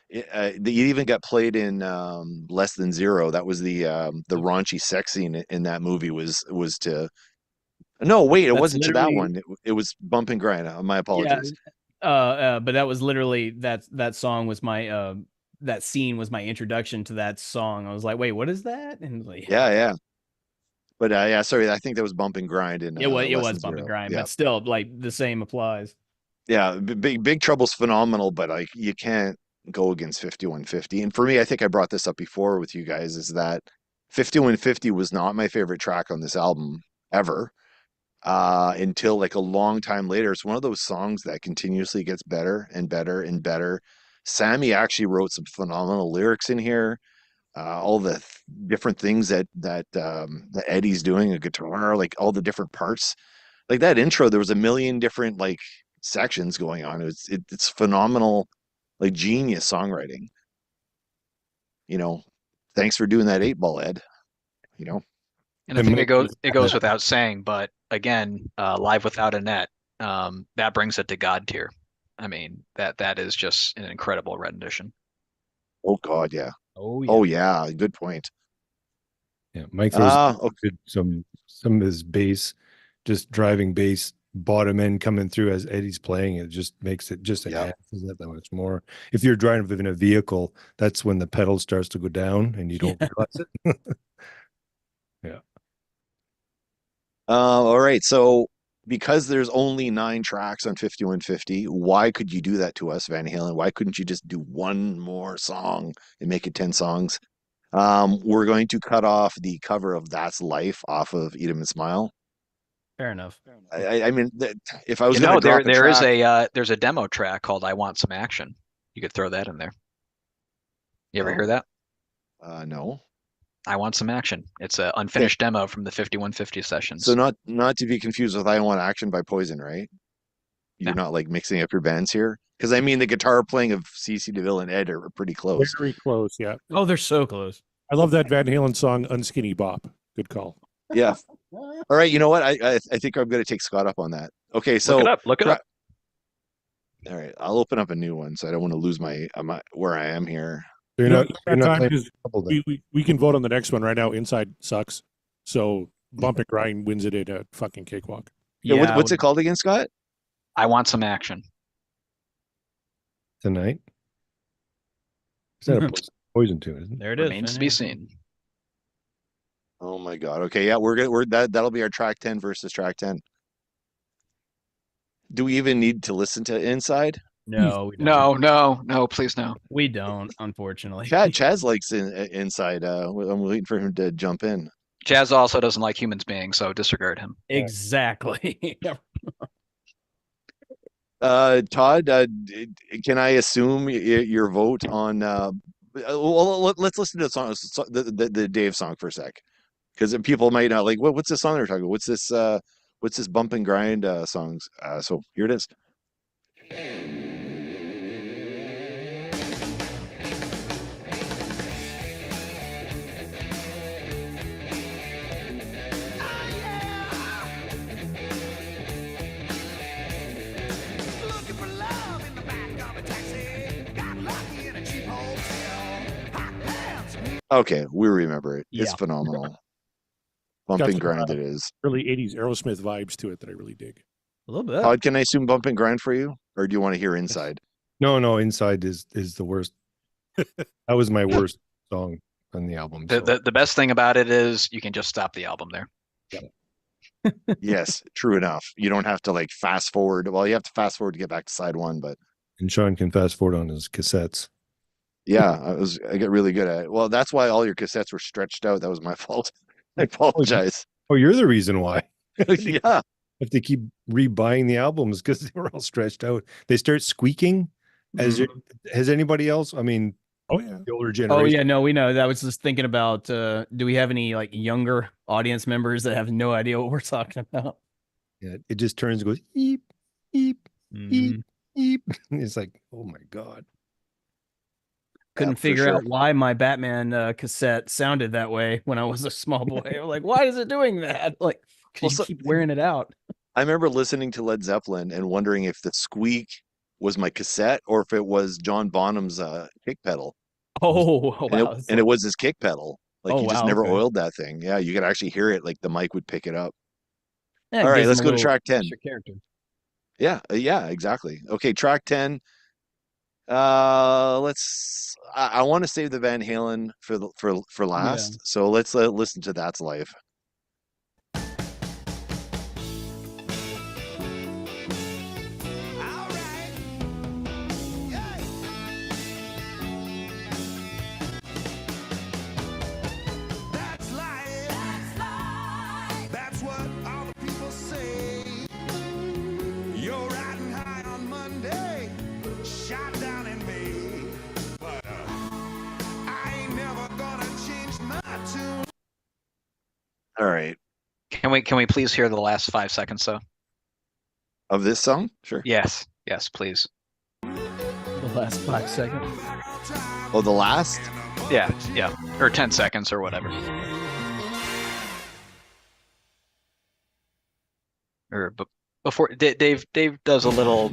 it even got played in Less Than Zero. That was the raunchy sex scene in that movie was to. No, wait, it That's wasn't to that literally- one. It was Bump and Grind. My apologies. But that was literally that song was my that scene was my introduction to that song. I was like, wait, what is that? And like, Yeah. But yeah, sorry, I think that was Bump and Grind in it was Less Than Bump and Zero. Grind, Yeah. but still, like the same applies. Yeah, Big Trouble's phenomenal, but like you can't go against 5150. And for me, I think I brought this up before with you guys, is that 5150 was not my favorite track on this album ever. Until like a long time later. It's one of those songs that continuously gets better and better and better. Sammy actually wrote some phenomenal lyrics in here. All the different things that Eddie's doing, a guitar, like all the different parts. Like that intro, there was a million different like sections going on. It's phenomenal, like genius songwriting. Thanks for doing that 8-ball, Ed. And I think it goes without saying, but again, Live Without a Net, that brings it to God tier. I mean, that is just an incredible rendition. Oh God, yeah. Oh yeah. Oh yeah, good point. Yeah, Mike throws Okay. good, some of his bass, just driving bass, bottom end coming through as Eddie's playing. It just makes it just Yeah. enhances it that much more. If you're driving in a vehicle, that's when the pedal starts to go down and you don't realize it. All right. So because there's only 9 tracks on 5150, why could you do that to us, Van Halen? Why couldn't you just do one more song and make it 10 songs? We're going to cut off the cover of That's Life off of Eat 'Em and Smile. Fair enough. I mean, if I was going to there's a demo track called I Want Some Action. You could throw that in there. You ever hear that? No. I Want Some Action. It's an unfinished demo from the 5150 sessions. So not to be confused with I Want Action by Poison, right? You're not like mixing up your bands here? Because I mean, the guitar playing of CC DeVille and Ed are pretty close. Very close, yeah. Oh, they're so close. I love that Van Halen song, Unskinny Bop. Good call. Yeah. All right. You know what? I think I'm going to take Scott up on that. Okay. So Look it up. All right. I'll open up a new one, so I don't want to lose my where I am here. You're No, not, you're not time playing is- double then. We can vote on the next one right now. Inside sucks. So Bump and Grind wins it in a fucking cakewalk. Yeah. Yeah, What's it called again, Scott? I Want Some Action. Tonight. Is that a poison tune, isn't it? There it is. Remains to be seen. Oh my God. Okay. Yeah. That'll be our track 10 versus track 10. Do we even need to listen to Inside? No, we don't. No, please no. We don't, unfortunately. Chaz likes Inside. I'm waiting for him to jump in. Jazz also doesn't like humans being, so disregard him. Exactly. Todd, can I assume your vote on? Well, let's listen to the song, the Dave song for a sec, because people might not like what's this song they're talking about? What's this Bump and Grind songs? So here it is. Looking for love in the back of a taxi. Got lucky in a cheap hotel. Hot pants. Okay, we remember it. It's Yeah. phenomenal. Bump Got and some, Grind it is. Really 80s Aerosmith vibes to it that I really dig. A little bit. Todd, can I assume Bump and Grind for you, or do you want to hear Inside? No, Inside is the worst. That was my worst song. on the album. The, so- the the best thing about it is you can just stop the album there. Yes, true enough. You don't have to like fast forward. Well, you have to fast forward to get back to side one, but And Sean can fast forward on his cassettes. yeah, I get really good at it. Well, that's why all your cassettes were stretched out. That was my fault. I apologize. Oh, you're the reason why. Yeah. If they keep rebuying the albums because they were all stretched out, they start squeaking. Has anybody else? I mean, Oh yeah. the older Oh generation. yeah, no, we know. That was just thinking about. Do we have any like younger audience members that have no idea what we're talking about? Yeah, it just turns and goes eep, eep, Mhm. eep, eep. It's like, oh my god. Couldn't for figure sure. out why my Batman cassette sounded that way when I was a small boy. I'm like, why is it doing that? Like, Well, because you so- keep wearing it out. I remember listening to Led Zeppelin and wondering if the squeak was my cassette or if it was John Bonham's kick pedal. Oh And, wow! and it was his kick pedal. Like Oh, he just wow, never okay. oiled that thing. Yeah, you could actually hear it. Like the mic would pick it up. Yeah, it All right, gives let's him go a to little track 10. extra character. Yeah, yeah, exactly. Okay, track 10. Let's. I want to save the Van Halen for last. So let's listen to That's Life. All right. Yeah. That's life. That's what all the people say. You're riding high on Monday, shot down in May. But I ain't never gonna change my tune. All right, Can we please hear the last 5 seconds though? of this song, sure. Yes, yes, please. The last 5 seconds. Oh, the last. Yeah, yeah, or 10 seconds or whatever. Or before Dave does a little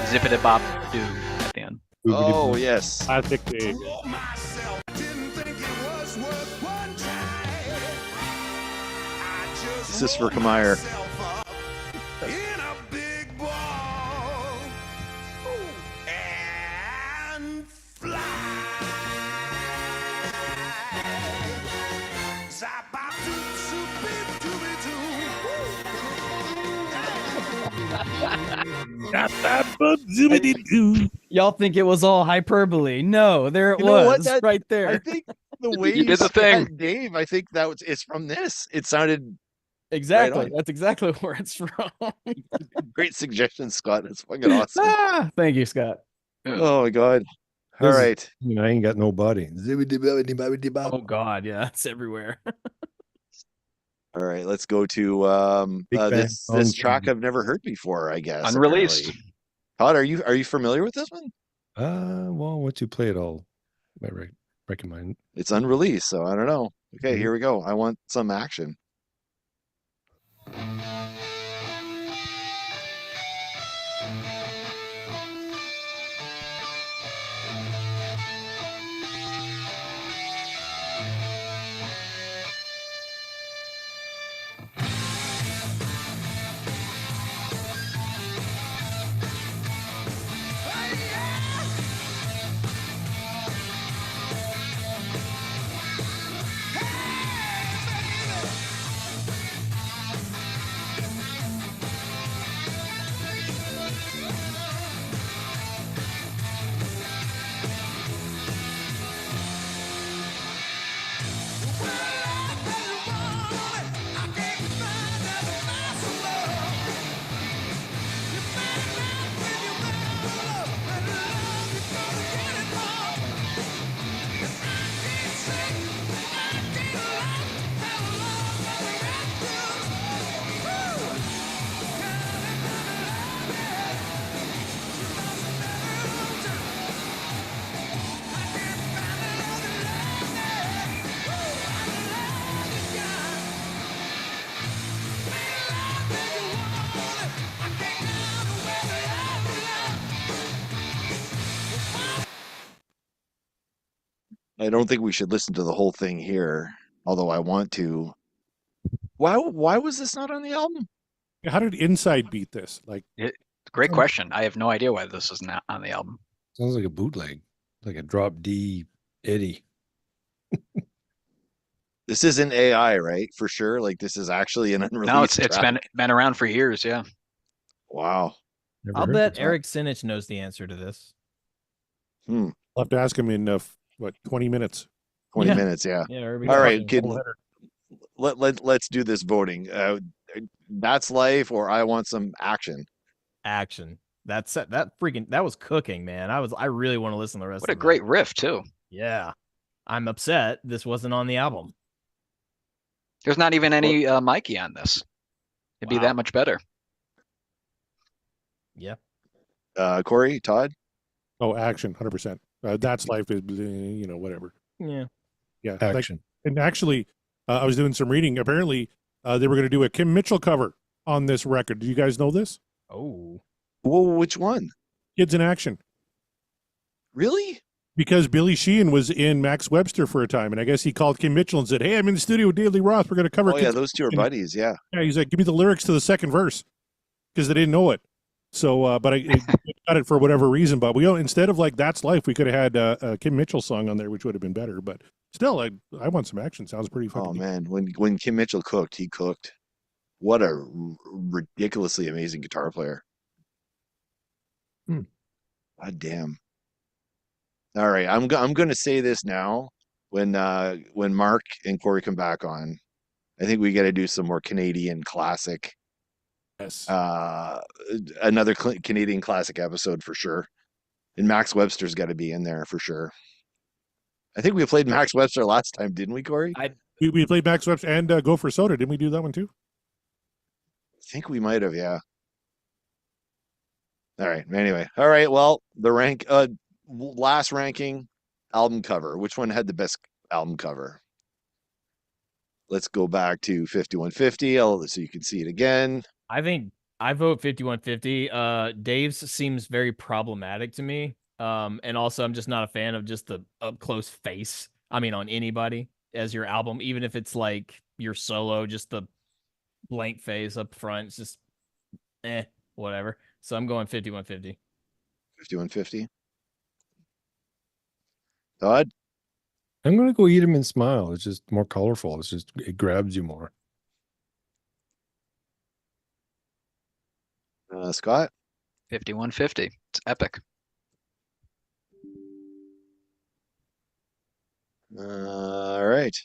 zippity bop do at the end. Oh yes. Classic Dave. Myself didn't think it was worth one try. I just This is for rolled Kamayer. myself up in a big ball and fly. Y'all think it was all hyperbole? No, there it You know what? was, That- right I there. think the way You did the said thing. Dave. I think that was it's from this. It sounded Exactly. on. That's exactly where it's from. great suggestion, Scott. It's fucking awesome. Thank you, Scott. Oh my god. All This is- right. I ain't got no body. Oh God, yeah, it's everywhere. All right. Let's go to Big Bang this Song track Jam. I've never heard before, I guess. Unreleased. apparently. Todd, are you familiar with this one? Well, once you play it all, I recommend. It's unreleased, so I don't know. Okay, Mhm. here we go. I want some action. I don't think we should listen to the whole thing here, although I want to. Why was this not on the album? How did Inside beat this? Like, Great question. I have no idea why this is not on the album. Sounds like a bootleg, like a drop D Eddie. This isn't AI, right? For sure. Like this is actually an unreleased. No, it's track. been around for years. Yeah. Wow. Never I'll heard bet this. Eric Sinich knows the answer to this. Hmm. I'll have to ask him in what 20 minutes. 20 Yeah. minutes. Yeah. Yeah, everybody All right, fucking- kid. Doubleheader. Let's do this voting. That's life, or I want some action. action. That was cooking, man. I really want to listen to the rest What a of that. great riff too. Yeah. I'm upset this wasn't on the album. There's not even any Mikey on this. It'd be Wow. that much better. Yeah. Corey, Todd. Oh, action, 100%. That's life is, whatever. Yeah. Yeah. like- Action. and actually, I was doing some reading. Apparently, they were going to do a Kim Mitchell cover on this record. Do you guys know this? Oh. Whoa, which one? Kids in Action. Really? Because Billy Sheehan was in Max Webster for a time, and I guess he called Kim Mitchell and said, "Hey, I'm in the studio with Daily Roth. We're going to cover." Oh yeah, Kids in those two are Action." buddies. Yeah. Yeah, he's like, "Give me the lyrics to the second verse," because they didn't know it. So, but I got it for whatever reason. But we instead of like "That's Life," we could have had a Kim Mitchell song on there, which would have been better. But still, I want some action. Sounds pretty fucking. Oh deep. man, when Kim Mitchell cooked, he cooked. What a ridiculously amazing guitar player. Hmm. God damn. All right, I'm going to say this now. When Mark and Corey come back on, I think we got to do some more Canadian classic. Yes. Another Canadian classic episode for sure. And Max Webster's got to be in there for sure. I think we played Max Webster last time, didn't we, Corey? I We played Max Webster and Go for Soda. Didn't we do that one too? think we might have, yeah. All right. Anyway, all right. Well, the last ranking album cover. Which one had the best album cover? Let's go back to 5150 so you can see it again. I think I vote 5150. Dave's seems very problematic to me. And also I'm just not a fan of just the up close face. I mean, on anybody as your album, even if it's like your solo, just the blank face up front. It's just whatever. So I'm going 5150. 5150. Todd? I'm going to go Eat 'em and Smile. It's just more colorful. It grabs you more. Scott? 5150. It's epic. All right.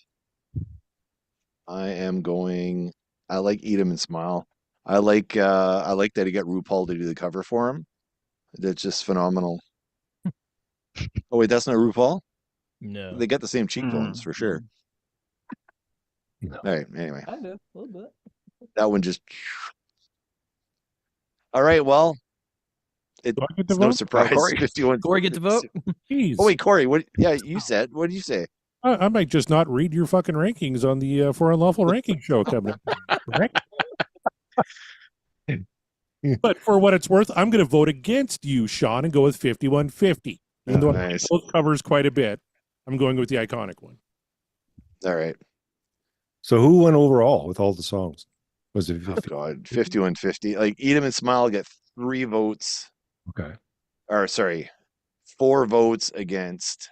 I am going. I like Eat 'em and Smile. I like that he got RuPaul to do the cover for him. That's just phenomenal. Oh wait, that's not RuPaul? No. They got the same cheekbones for sure. No. All right, anyway. I do a little bit. That one just. All right, well, Do I get to it's no vote? surprise. Corey. 51. Corey get to vote? Jeez. Oh wait, Corey, what? Yeah, you said. What did you say? I might just not read your fucking rankings on the For Unlawful Ranking show coming up. Right? But for what it's worth, I'm going to vote against you, Sean, and go with 5150. Even though Nice. both covers quite a bit, I'm going with the iconic one. All right. So who won overall with all the songs? Was it Oh God, 5150. Like Eat 'em and Smile get 3 votes. okay? Or sorry, 4 votes against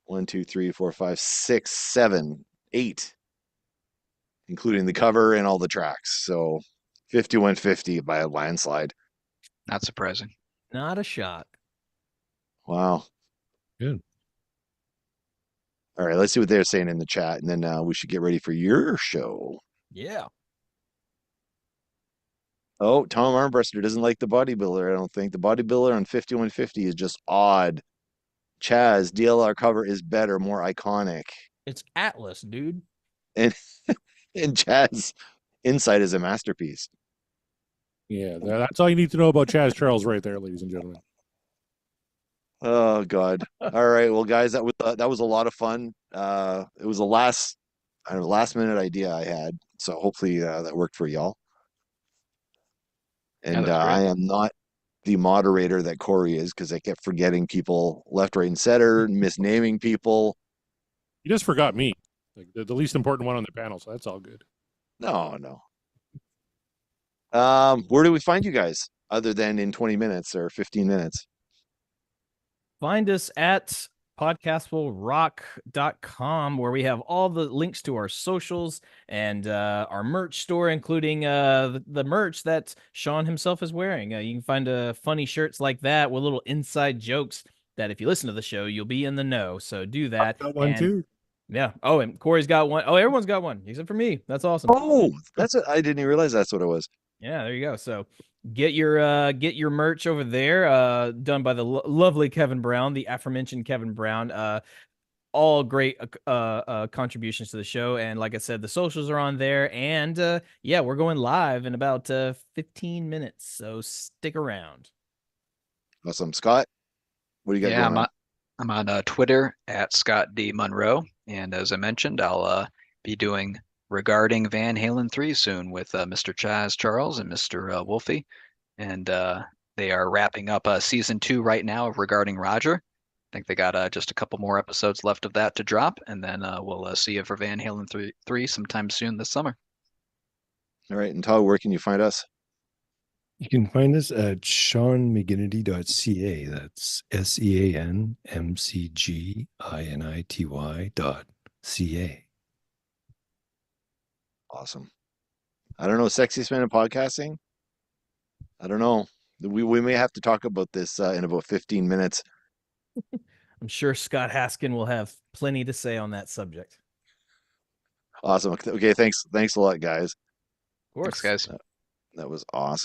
1, 2, 3, 4, 5, 6, 7, 8, including the cover and all the tracks. So 5150 by a landslide. Not surprising. Not a shock. Wow. Good. All right, let's see what they're saying in the chat, and then we should get ready for your show. Yeah. Oh, Tom Armbruster doesn't like the bodybuilder, I don't think. The bodybuilder on 5150 is just odd. Chaz, DLR cover is better, more iconic. It's Atlas, dude. And Chaz, Inside is a masterpiece. Yeah, that's all you need to know about Chaz Charles right there, ladies and gentlemen. Oh God. All right. Well, guys, that was a lot of fun. It was a last minute idea I had. So hopefully that worked for y'all. And that was great. I am not the moderator that Corey is because I kept forgetting people left, right, and center, misnaming people. You just forgot me, like the least important one on the panel, so that's all good. No. Where do we find you guys other than in 20 minutes or 15 minutes? Find us at podcastwillrock.com, where we have all the links to our socials and our merch store, including the merch that Sean himself is wearing. You can find funny shirts like that with little inside jokes that if you listen to the show, you'll be in the know. So do that. Got one And- too. Yeah. Oh, and Corey's got one. Oh, everyone's got one except for me. That's awesome. Oh, I didn't even realize that's what it was. Yeah, there you go. So get your merch over there, done by the lovely Kevin Brown, the aforementioned Kevin Brown. All great contributions to the show, and like I said, the socials are on there. And yeah, we're going live in about 15 minutes, so stick around. Awesome. Scott, what do you got Yeah, going on? I'm on Twitter at Scott D. Monroe. And as I mentioned, I'll be doing Regarding Van Halen 3 soon with Mr. Chaz Charles and Mr. Wolfie. And they are wrapping up season 2 right now of Regarding Roger. I think they got just a couple more episodes left of that to drop. And then we'll see you for Van Halen 3 sometime soon this summer. All right. And Todd, where can you find us? You can find us at seanmcginity.ca. That's SEANMCGINITY.ca. Awesome. I don't know, sexiest man in podcasting. I don't know. We may have to talk about this in about 15 minutes. I'm sure Scott Haskin will have plenty to say on that subject. Awesome. Okay, thanks a lot, guys. Of course, Thanks, guys. That was awesome.